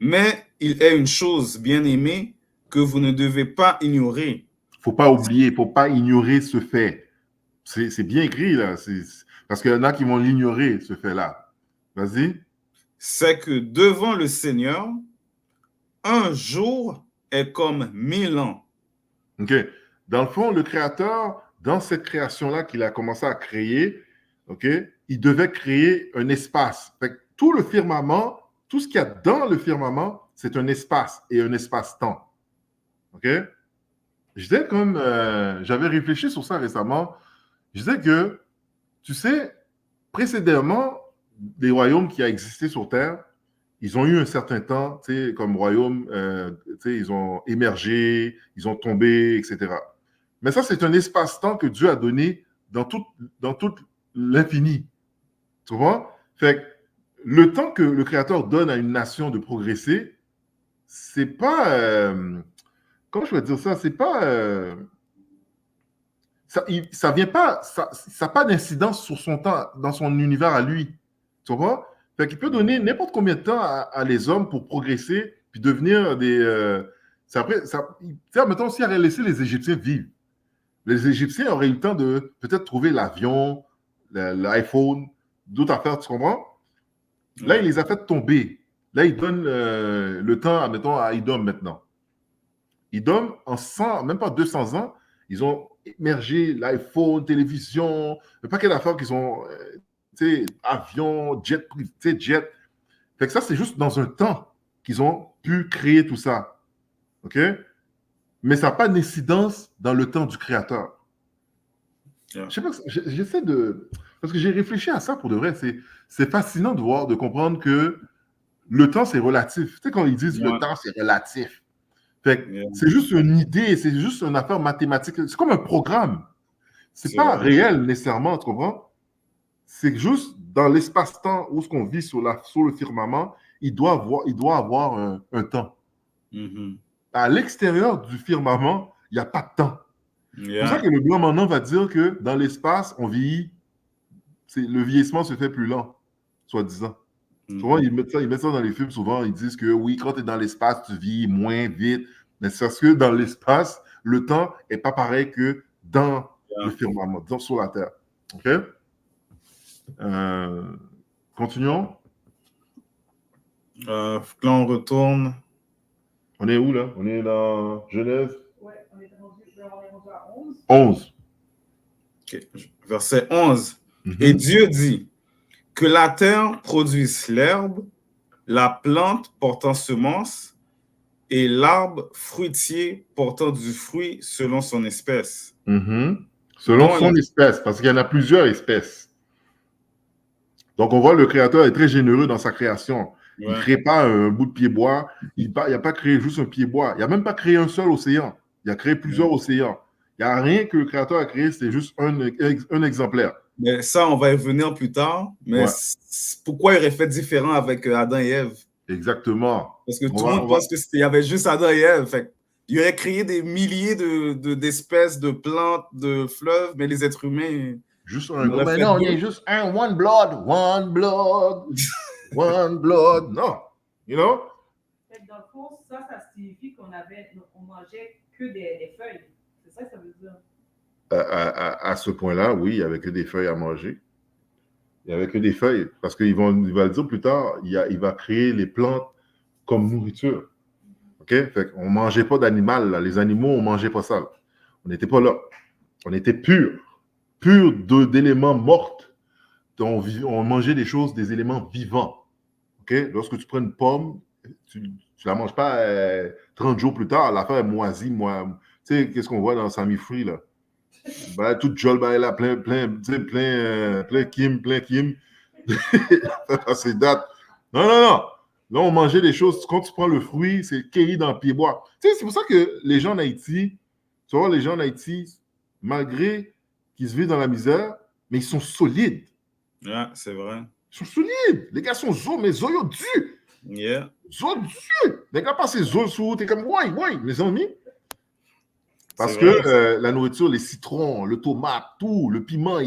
Mais il est une chose, bien-aimée, que vous ne devez pas ignorer. Il ne faut pas oublier, il ne faut pas ignorer ce fait. C'est bien écrit, là. Parce qu'il y en a qui vont l'ignorer, ce fait-là. Vas-y. C'est que devant le Seigneur, un jour est comme 1000 ans. OK. Dans le fond, le Créateur, dans cette création-là qu'il a commencé à créer, OK, il devait créer un espace. Fait que tout le firmament, tout ce qu'il y a dans le firmament, c'est un espace et un espace-temps. OK? J'avais réfléchi sur ça récemment. Je disais que, tu sais, précédemment, les royaumes qui ont existé sur Terre, ils ont eu un certain temps, tu sais, comme royaume, tu sais, ils ont émergé, ils ont tombé, etc. Mais ça, c'est un espace-temps que Dieu a donné dans tout l'infini. Tu vois? Fait que le temps que le Créateur donne à une nation de progresser, c'est pas... comment je peux dire ça? C'est pas... ça vient pas... Ça n'a pas d'incidence sur son temps, dans son univers à lui. Tu vois? Fait qu'il peut donner n'importe combien de temps à les hommes pour progresser puis devenir des... après, mettons, s'il avait laissé les Égyptiens vivre, les Égyptiens auraient eu le temps de peut-être trouver l'avion, l'iPhone, d'autres affaires, tu comprends? Là, il les a fait tomber. Là, il donne le temps, admettons, à Idom maintenant. Idom, en 100, même pas 200 ans, ils ont émergé l'iPhone, télévision, un paquet d'affaires qu'ils ont, tu sais, avion, jet, jet. Fait que ça, c'est juste dans un temps qu'ils ont pu créer tout ça. OK? Mais ça n'a pas d'incidence dans le temps du créateur. Je sais pas, j'essaie de... Parce que j'ai réfléchi à ça pour de vrai. C'est fascinant de voir, de comprendre que le temps, c'est relatif. Tu sais, quand ils disent le temps, c'est relatif. Fait que c'est juste une idée, c'est juste une affaire mathématique. C'est comme un programme. C'est pas réel nécessairement, tu comprends? C'est juste dans l'espace-temps où ce qu'on vit sur le firmament, il doit avoir un temps. À l'extérieur du firmament, il n'y a pas de temps. C'est pour ça que le blanc maintenant va dire que dans l'espace, on vieillit. Le vieillissement se fait plus lent, soi-disant. Souvent, ils mettent ça dans les films. Souvent, ils disent que oui, quand tu es dans l'espace, tu vis moins vite. Mais c'est parce que dans l'espace, le temps n'est pas pareil que dans le firmament, sur la Terre. OK? Continuons. Là, on retourne. On est où, là? On est dans Genèse? Oui, on est rendu à 11. 11. Okay. Verset 11. Et Dieu dit que la terre produise l'herbe, la plante portant semence et l'arbre fruitier portant du fruit selon son espèce. Selon son espèce, parce qu'il y en a plusieurs espèces. Donc, on voit le Créateur est très généreux dans sa création. Il ne crée pas un bout de pied-bois. Il n'a pas créé juste un pied-bois. Il n'a même pas créé un seul océan. Il a créé plusieurs océans. Il n'y a rien que le Créateur a créé, c'est juste un exemplaire. Mais ça, on va y revenir plus tard. Mais pourquoi il aurait fait différent avec Adam et Ève? Exactement. Parce que tout le monde pense qu'il y avait juste Adam et Ève. Fait il aurait créé des milliers d'espèces de plantes, de fleuves, mais les êtres humains... Juste un. Mais non, il y a juste un one blood. One blood. Non. You know? Dans le fond, ça signifie qu'on mangeait que des feuilles. C'est ça que ça veut dire. À ce point-là, oui, il n'y avait que des feuilles à manger. Il n'y avait que des feuilles. Parce qu'il va le dire plus tard, il va créer les plantes comme nourriture. OK? Fait qu'on ne mangeait pas d'animal. Les animaux, on ne mangeait pas ça. On n'était pas là. On était pur d'éléments morts. On mangeait des éléments vivants. OK? Lorsque tu prends une pomme, tu ne la manges pas 30 jours plus tard, l'affaire est moisie. Tu sais, qu'est-ce qu'on voit dans Sammy Free, là? Ben, tout jol, ben, là, plein kim. C'est date. Non. Là, on mangeait des choses. Quand tu prends le fruit, c'est cueilli dans le pied-bois. Tu sais, c'est pour ça que les gens en Haïti, tu vois, les gens en Haïti, malgré qu'ils se vivent dans la misère, mais ils sont solides. Yeah, c'est vrai. Ils sont solides. Les gars sont mais zoyo durs. Yeah. Zoyo durs. Les gars passent zoyo sous, t'es comme, ouais, mes amis. Parce que la nourriture, les citrons, le tomate, tout, le piment,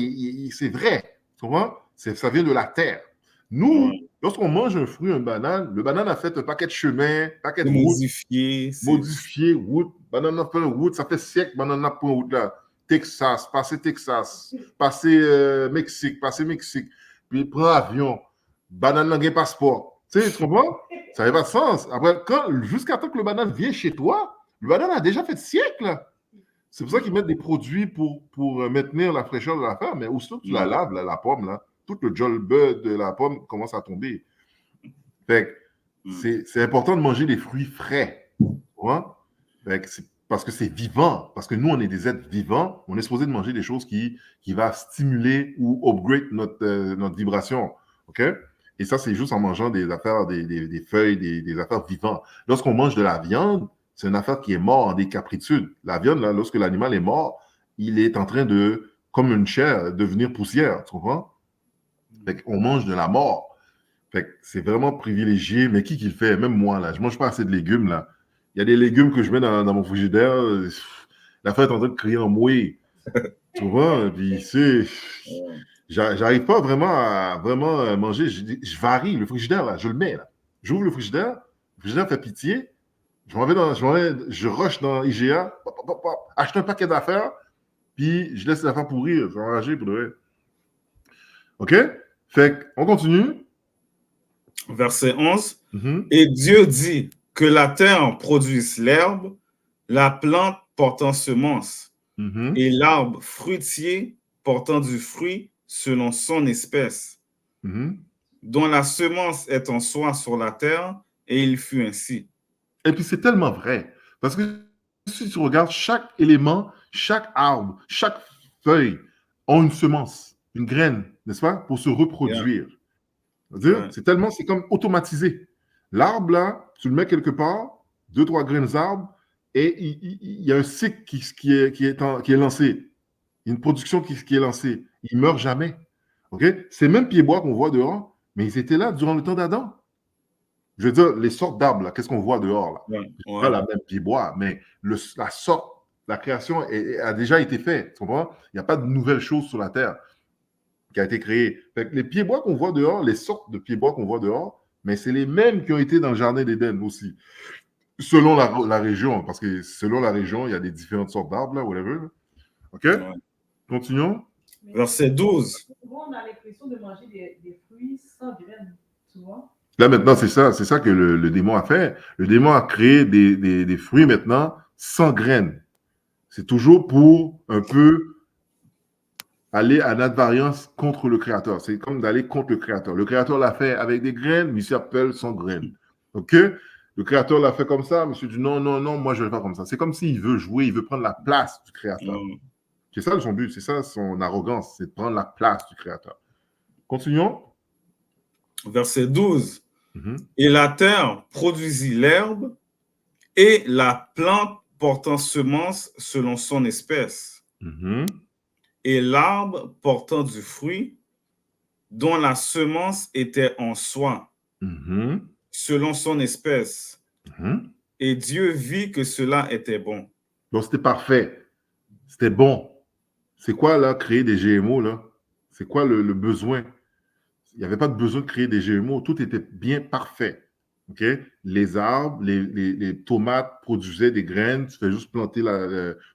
c'est vrai. Tu vois? Ça vient de la terre. Nous, lorsqu'on mange un fruit, un banane, le banane a fait un paquet de chemin, paquet de route. Modifié, route. Banane a fait une route, ça fait siècle, banane a pris une route là. Texas, passer Mexique, puis prend avion, banane n'a pas passeport. Tu sais, tu comprends? Ça n'a pas de sens. Après, jusqu'à temps que le banane vienne chez toi, le banane a déjà fait siècle. C'est pour ça qu'ils mettent des produits pour maintenir la fraîcheur de l'affaire, mais aussitôt que tu la laves, la pomme, là, tout le jolbe de la pomme commence à tomber. Fait que c'est important de manger des fruits frais. Tu vois? Fait que c'est parce que c'est vivant, parce que nous, on est des êtres vivants, on est supposé de manger des choses qui vont stimuler ou upgrade notre vibration, OK? Et ça, c'est juste en mangeant des affaires, des feuilles, des affaires vivantes. Lorsqu'on mange de la viande, c'est une affaire qui est morte en décapritude. La viande, là, lorsque l'animal est mort, il est en train de, comme une chair, devenir poussière, tu comprends? Fait qu'on mange de la mort. Fait que c'est vraiment privilégié. Mais qui le fait? Même moi, là, je mange pas assez de légumes, là. Il y a des légumes que je mets dans mon frigidaire. L'affaire est en train de crier en mouille. Tu vois? Puis c'est... J'arrive pas vraiment à manger. Je varie le frigidaire, là. Je le mets, là. J'ouvre le frigidaire fait pitié. Je rush dans IGA, achète un paquet d'affaires, puis je laisse l'affaire pourrir. Je suis enragé pour de vrai. OK? Fait qu'on continue. Verset 11. Et Dieu dit que la terre produise l'herbe, la plante portant semence, et l'arbre fruitier portant du fruit selon son espèce, dont la semence est en soi sur la terre, et il fut ainsi. Et puis c'est tellement vrai. Parce que si tu regardes chaque élément, chaque arbre, chaque feuille ont une semence, une graine, n'est-ce pas, pour se reproduire. C'est comme automatisé. L'arbre, là, tu le mets quelque part, 2-3 graines d'arbre, et il y a un cycle qui est lancé. Une production qui est lancée. Il ne meurt jamais. Okay? Ces mêmes pieds-bois qu'on voit dehors, mais ils étaient là durant le temps d'Adam. Je veux dire, les sortes d'arbres, là, qu'est-ce qu'on voit dehors, là? Pas la même pied-bois, mais la sorte, la création a déjà été faite. Tu comprends? Il n'y a pas de nouvelles choses sur la terre qui a été créée. Fait que les pieds-bois qu'on voit dehors, les sortes de pieds-bois qu'on voit dehors, mais c'est les mêmes qui ont été dans le jardin d'Éden aussi. Selon la région, parce que selon la région, il y a des différentes sortes d'arbres, là, whatever. OK? Continuons. Verset 12. Souvent, on a l'impression de manger des fruits sans graines, tu vois? Là, maintenant, c'est ça que le démon a fait. Le démon a créé des fruits maintenant sans graines. C'est toujours pour un peu aller à advariance contre le Créateur. C'est comme d'aller contre le Créateur. Le Créateur l'a fait avec des graines, monsieur appelle sans graines. OK? Le Créateur l'a fait comme ça, monsieur dit non, moi je ne vais pas comme ça. C'est comme s'il veut jouer, il veut prendre la place du Créateur. C'est ça son but, c'est ça son arrogance, c'est de prendre la place du Créateur. Continuons. Verset 12. Et la terre produisit l'herbe et la plante portant semence selon son espèce, et l'arbre portant du fruit dont la semence était en soi, selon son espèce. Et Dieu vit que cela était bon. Donc, c'était parfait. C'était bon. C'est quoi, là, créer des GMO, là? C'est quoi le besoin? Il n'y avait pas de besoin de créer des GMO. Tout était bien parfait. OK? Les arbres, les tomates produisaient des graines. Tu fais juste planter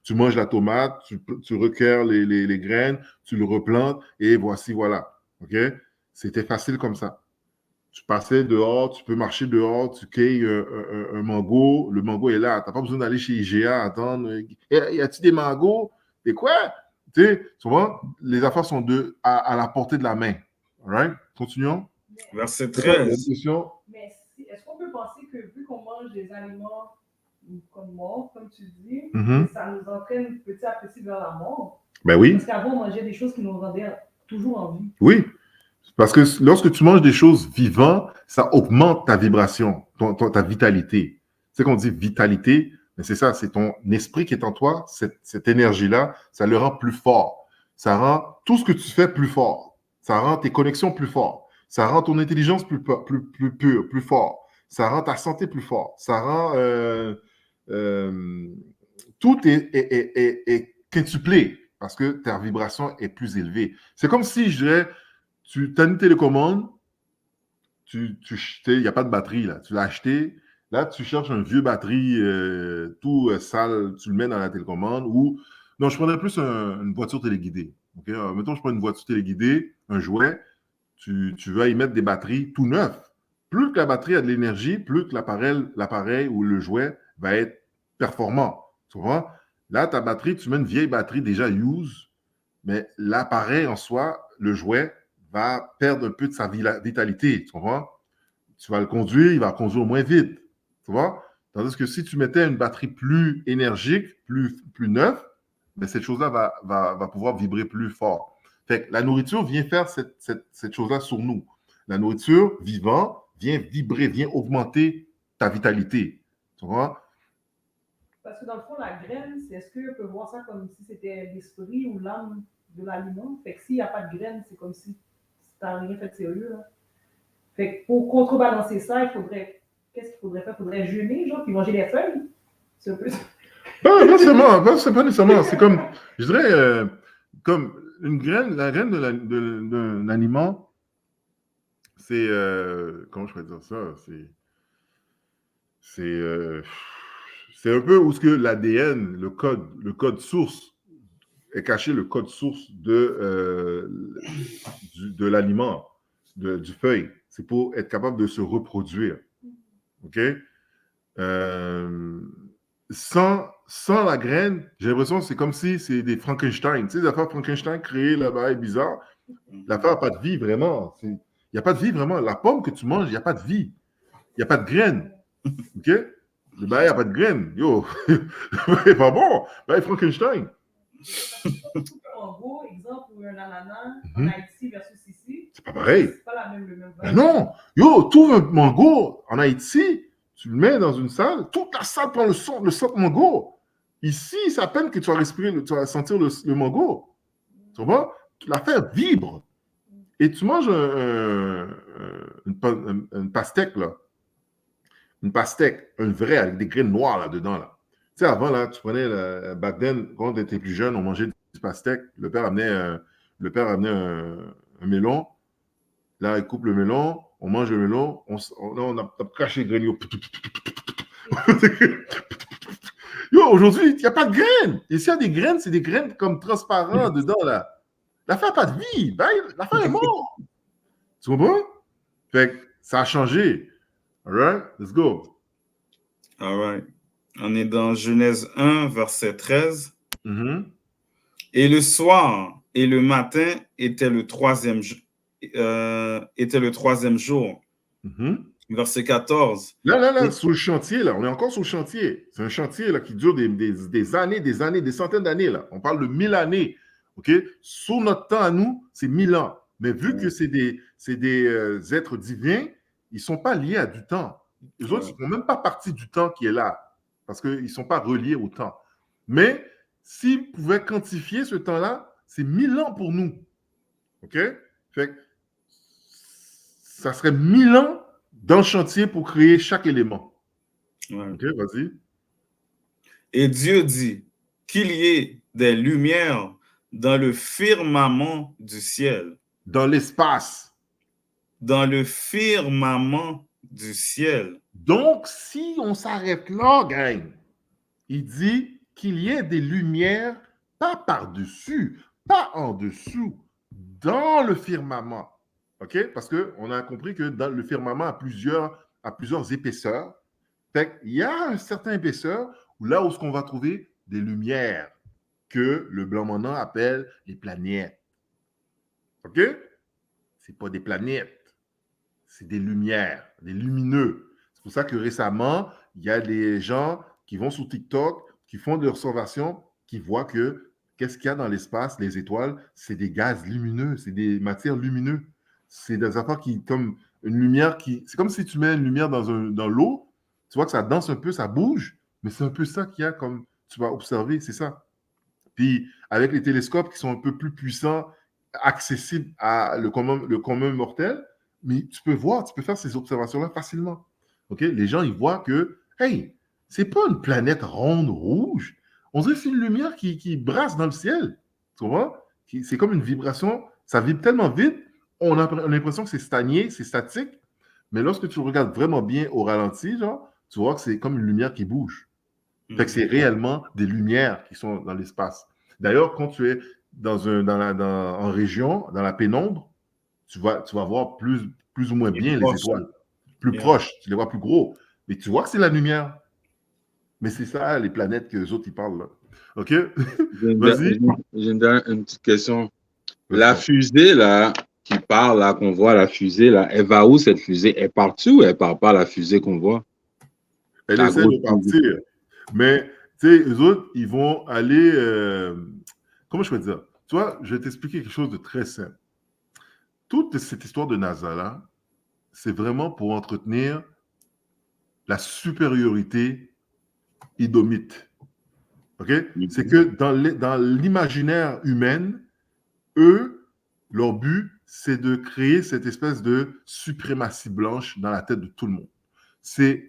tu manges la tomate, tu recueilles les graines, tu le replantes et voici, voilà. OK? C'était facile comme ça. Tu passais dehors, tu peux marcher dehors, tu cueilles un mango, le mango est là. Tu n'as pas besoin d'aller chez IGA attendre. Y a-t-il des mangos? Et quoi? Tu sais, souvent, les affaires sont à la portée de la main. All right? Continuons. Verset 13. Mais est-ce qu'on peut penser que vu qu'on mange des aliments comme morts, comme tu dis, ça nous entraîne petit à petit vers la mort? Ben oui. Parce qu'avant, on mangeait des choses qui nous rendaient toujours en vie. Oui. Parce que lorsque tu manges des choses vivantes, ça augmente ta vibration, ta vitalité. C'est qu'on dit vitalité, mais c'est ça, c'est ton esprit qui est en toi, cette énergie-là, ça le rend plus fort. Ça rend tout ce que tu fais plus fort. Ça rend tes connexions plus fortes. Ça rend ton intelligence plus pure, plus fort. Ça rend ta santé plus forte. Ça rend... tout est quintuplé parce que ta vibration est plus élevée. C'est comme si, je dirais, tu as une télécommande, il n'y a pas de batterie, là. Tu l'as acheté, là, tu cherches un vieux batterie tout sale, tu le mets dans la télécommande ou... Non, je prendrais plus une voiture téléguidée. Okay? Mettons, je prends une voiture téléguidée, un jouet, tu vas y mettre des batteries tout neufs. Plus que la batterie a de l'énergie, plus que l'appareil ou le jouet va être performant. Tu vois? Là, ta batterie, tu mets une vieille batterie déjà use, mais l'appareil en soi, le jouet, va perdre un peu de sa vitalité. Tu vois? Tu vas le conduire, il va conduire moins vite. Tu vois? Tandis que si tu mettais une batterie plus énergique, plus neuve, ben cette chose-là va pouvoir vibrer plus fort. Fait que la nourriture vient faire cette chose-là sur nous. La nourriture vivant vient vibrer, vient augmenter ta vitalité. Tu vois? Parce que dans le fond, la graine, est-ce qu'on peut voir ça comme si c'était l'esprit ou l'âme de l'aliment? Fait que s'il n'y a pas de graine, c'est comme si tu n'as rien fait de sérieux. Là. Fait que pour contrebalancer ça, qu'est-ce qu'il faudrait faire? Il faudrait jeûner, genre, puis manger des feuilles? C'est un peu ça. C'est pas nécessairement. C'est comme, je dirais, comme une graine, la graine d'un aliment, c'est, comment je pourrais dire ça? C'est un peu où ce que l'ADN, le code source, est caché, le code source de l'aliment, du feuille. C'est pour être capable de se reproduire. OK? Sans la graine, j'ai l'impression que c'est comme si c'est des Frankenstein. Tu sais, les affaires Frankenstein créées là-bas, bizarre. L'affaire n'a pas de vie, vraiment. Il n'y a pas de vie, vraiment. La pomme que tu manges, il n'y a pas de vie. Il n'y a pas de graines. OK? Le bail, il n'y a pas de graines. Yo, c'est pas bon. Bail Frankenstein. En gros, exemple, un ananas en Haïti versus ici. C'est pas pareil. C'est pas la même. Ben non. Yo, trouve un mango en Haïti, tu le mets dans une salle, toute la salle prend le son de mango. Ici, c'est à peine que tu vas respirer, tu vas sentir le mango. Tu vois? L'affaire vibre. Et tu manges une pastèque, là. Une pastèque, un vrai, avec des graines noires là-dedans, là. Tu sais, avant, là, tu prenais, back then, quand on était plus jeune, on mangeait des pastèques. Le père amenait un melon. Là, il coupe le melon, on mange le melon, on a craché les graines. Yo, aujourd'hui, il n'y a pas de graines. Et s'il y a des graines, c'est des graines comme transparentes dedans, là. L'affaire n'a pas de vie. L'affaire est morte. Tu comprends? Fait que ça a changé. All right? Let's go. All right. On est dans Genèse 1, verset 13. Mm-hmm. Et le soir et le matin était le troisième jour. Mm-hmm. Verset 14. Là, sur le chantier, là, on est encore sur le chantier. C'est un chantier là, qui dure des années, des centaines d'années. Là. On parle de 1000 années. OK? Sur notre temps à nous, c'est 1000 ans. Mais vu que c'est des êtres divins, ils ne sont pas liés à du temps. Les autres, ils ne font même pas partie du temps qui est là. Parce qu'ils ne sont pas reliés au temps. Mais s'ils pouvaient quantifier ce temps-là, c'est 1000 ans pour nous. OK? Fait que ça serait 1000 ans dans le chantier pour créer chaque élément. Ouais. OK, vas-y. Et Dieu dit qu'il y ait des lumières dans le firmament du ciel. Dans l'espace. Dans le firmament du ciel. Donc, si on s'arrête là, gang, il dit qu'il y ait des lumières, pas par-dessus, pas en dessous, dans le firmament. OK? Parce qu'on a compris que dans le firmament a plusieurs épaisseurs. Fait qu'il y a une certaine épaisseur où là où on va trouver des lumières que le blanc maintenant appelle les planètes. OK? C'est pas des planètes, c'est des lumières, des lumineux. C'est pour ça que récemment, il y a des gens qui vont sur TikTok, qui font des observations, qui voient que qu'est-ce qu'il y a dans l'espace, les étoiles, c'est des gaz lumineux, c'est des matières lumineuses. C'est des affaires qui, comme une lumière qui... C'est comme si tu mets une lumière dans l'eau, tu vois que ça danse un peu, ça bouge, mais c'est un peu ça qu'il y a comme tu vas observer, c'est ça. Puis avec les télescopes qui sont un peu plus puissants, accessibles à le commun mortel, mais tu peux faire ces observations-là facilement. OK? Les gens, ils voient que, hey, c'est pas une planète ronde rouge. On dirait que c'est une lumière qui brasse dans le ciel. Tu vois? C'est comme une vibration. Ça vibre tellement vite, on a l'impression que c'est stagné, c'est statique. Mais lorsque tu regardes vraiment bien au ralenti, genre, tu vois que c'est comme une lumière qui bouge. Fait que c'est réellement des lumières qui sont dans l'espace. D'ailleurs, quand tu es en région, dans la pénombre, tu vas voir plus ou moins bien les étoiles. Plus proches, tu les vois plus gros. Mais tu vois que c'est la lumière. Mais c'est ça, les planètes que les autres, ils parlent là. OK? Vas-y. J'ai une petite question. La fusée, là, qui part, là, qu'on voit, la fusée, là, elle va où, cette fusée? Elle part-tu ou elle part pas, la fusée qu'on voit? Elle La essaie grosse de partir. Mais, tu sais, eux autres, ils vont aller... comment je peux dire? Tu vois, je vais t'expliquer quelque chose de très simple. Toute cette histoire de NASA, là, c'est vraiment pour entretenir la supériorité édomite. OK? C'est que dans l'imaginaire humain, eux, leur but, c'est de créer cette espèce de suprématie blanche dans la tête de tout le monde.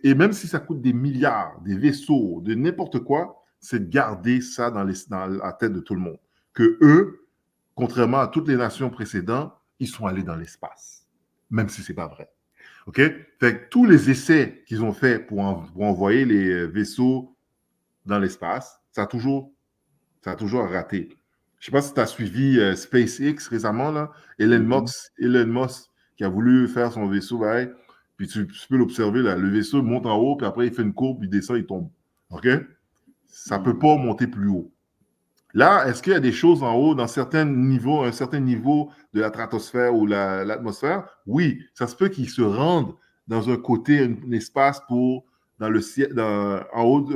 Et même si ça coûte des milliards, des vaisseaux, de n'importe quoi, c'est de garder ça dans la tête de tout le monde. Que eux, contrairement à toutes les nations précédentes, ils sont allés dans l'espace. Même si ce n'est pas vrai. OK? Fait que tous les essais qu'ils ont faits pour envoyer les vaisseaux dans l'espace, ça a toujours raté. Je ne sais pas si tu as suivi SpaceX récemment, là. Elon Musk qui a voulu faire son vaisseau, pareil. Puis tu peux l'observer, là. Le vaisseau monte en haut, puis après, il fait une courbe, il descend, il tombe. OK? Ça ne peut pas monter plus haut. Là, est-ce qu'il y a des choses en haut, dans certains niveaux, un certain niveau de la stratosphère ou l'atmosphère? Oui, ça se peut qu'ils se rendent dans un côté, un espace dans le ciel, en haut,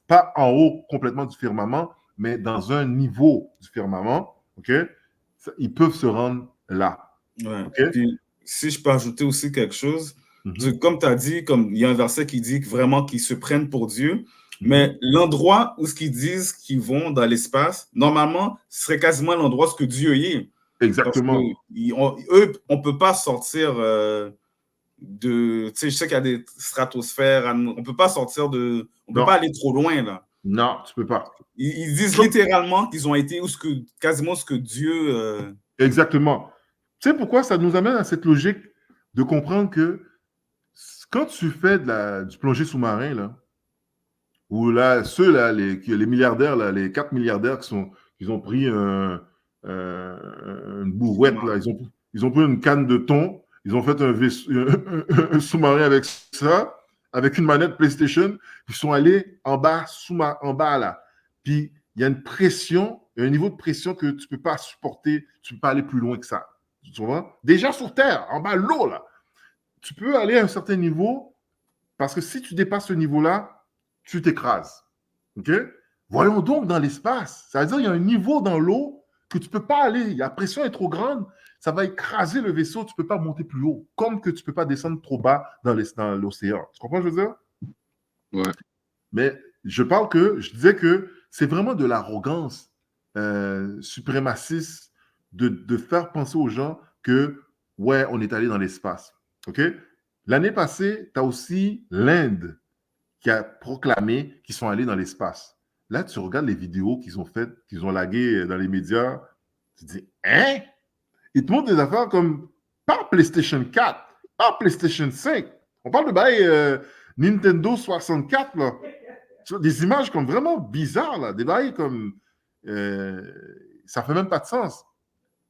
pas en haut complètement du firmament, mais dans un niveau du firmament, OK? Ils peuvent se rendre là. Ouais. Okay? Puis, si je peux ajouter aussi quelque chose, comme tu as dit, comme il y a un verset qui dit vraiment qu'ils se prennent pour Dieu, mais l'endroit où ce qu'ils disent qu'ils vont dans l'espace, normalement, ce serait quasiment l'endroit où ce que Dieu y est. Exactement. Eux, on ne peut pas sortir de... Tu sais, je sais qu'il y a des stratosphères, on ne peut pas sortir de... On ne peut pas aller trop loin, là. Non, tu ne peux pas. Ils disent littéralement qu'ils ont été quasiment ce que Dieu... Exactement. Tu sais pourquoi ça nous amène à cette logique de comprendre que quand tu fais du plongée sous-marin, là, où là, ceux-là, les milliardaires, là, les 4 milliardaires qui ont pris une bourouette, là, ils ont pris une canne de thon, ils ont fait un sous-marin avec ça, avec une manette PlayStation, ils sont allés en bas, là. Puis, il y a une pression, un niveau de pression que tu ne peux pas supporter, tu ne peux pas aller plus loin que ça. Tu vois? Déjà sur Terre, en bas, l'eau, là. Tu peux aller à un certain niveau, parce que si tu dépasses ce niveau-là, tu t'écrases. OK? Voyons donc dans l'espace. Ça veut dire qu'il y a un niveau dans l'eau que tu ne peux pas aller. La pression est trop grande. Ça va écraser le vaisseau. Tu ne peux pas monter plus haut. Comme que tu ne peux pas descendre trop bas dans l'océan. Tu comprends ce que je veux dire? Ouais. Mais je disais que c'est vraiment de l'arrogance suprémaciste de faire penser aux gens que, ouais, on est allé dans l'espace. OK? L'année passée, tu as aussi l'Inde qui a proclamé qu'ils sont allés dans l'espace. Là, tu regardes les vidéos qu'ils ont faites, qu'ils ont laguées dans les médias, tu te dis, hein? Ils te montrent des affaires comme, pas PlayStation 4, pas PlayStation 5. On parle de Nintendo 64, là. Des images comme vraiment bizarres, là. Des bails comme, ça fait même pas de sens.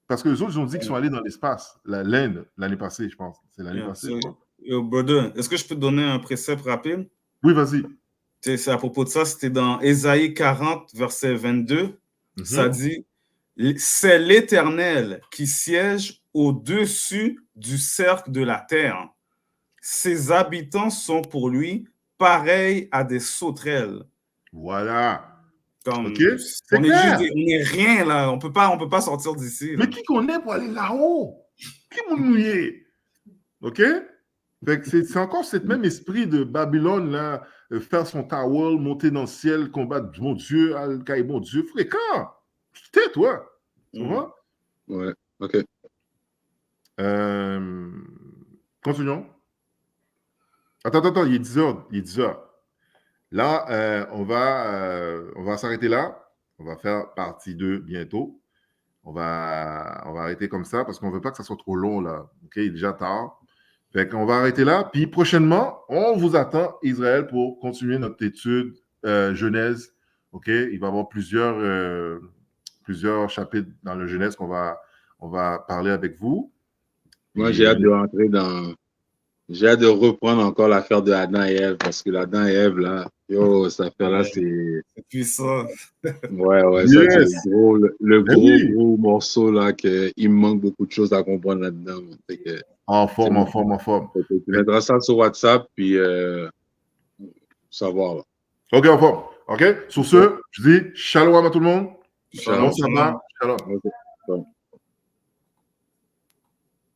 Parce que les autres, ils ont dit qu'ils sont allés dans l'espace. L'Inde, l'année passée, je pense. C'est l'année passée. Brother, est-ce que je peux te donner un précepte rapide? Oui, vas-y. C'est à propos de ça, c'était dans Ésaïe 40, verset 22. Ça dit, c'est l'Éternel qui siège au-dessus du cercle de la terre. Ses habitants sont pour lui pareils à des sauterelles. Voilà. Comme, OK? On est rien là, on peut pas sortir d'ici. Mais qui qu'on est pour aller là-haut? Qui nous mouiller? OK? C'est encore ce même esprit de Babylone, là, faire son tower, monter dans le ciel, combattre mon Dieu, Al-Qaïda, mon Dieu, fréquent. Tais-toi. Tu vois? Ouais, OK. Continuons. Attends, il est 10 heures. Il est 10 heures. Là, on va s'arrêter là. On va faire partie 2 bientôt. On va arrêter comme ça parce qu'on ne veut pas que ça soit trop long, là. OK? Il est déjà tard. Fait qu'on va arrêter là. Puis prochainement, on vous attend, Israël, pour continuer notre étude Genèse. OK? Il va y avoir plusieurs chapitres dans le Genèse qu'on va parler avec vous. Moi, j'ai hâte de rentrer dans... J'ai hâte de reprendre encore l'affaire de Adam et Ève, parce que Adam et Ève, là, cette affaire-là, c'est... C'est puissant. Ouais, Yes. Ça, c'est gros morceau, là, qu'il me manque beaucoup de choses à comprendre là-dedans. En forme. Tu mettras ça sur WhatsApp, puis savoir. Là. OK, en forme. OK? Sur ce, je dis shalom à tout le monde. Shalom. Bon sabbat. Shalom. Ok. Bon.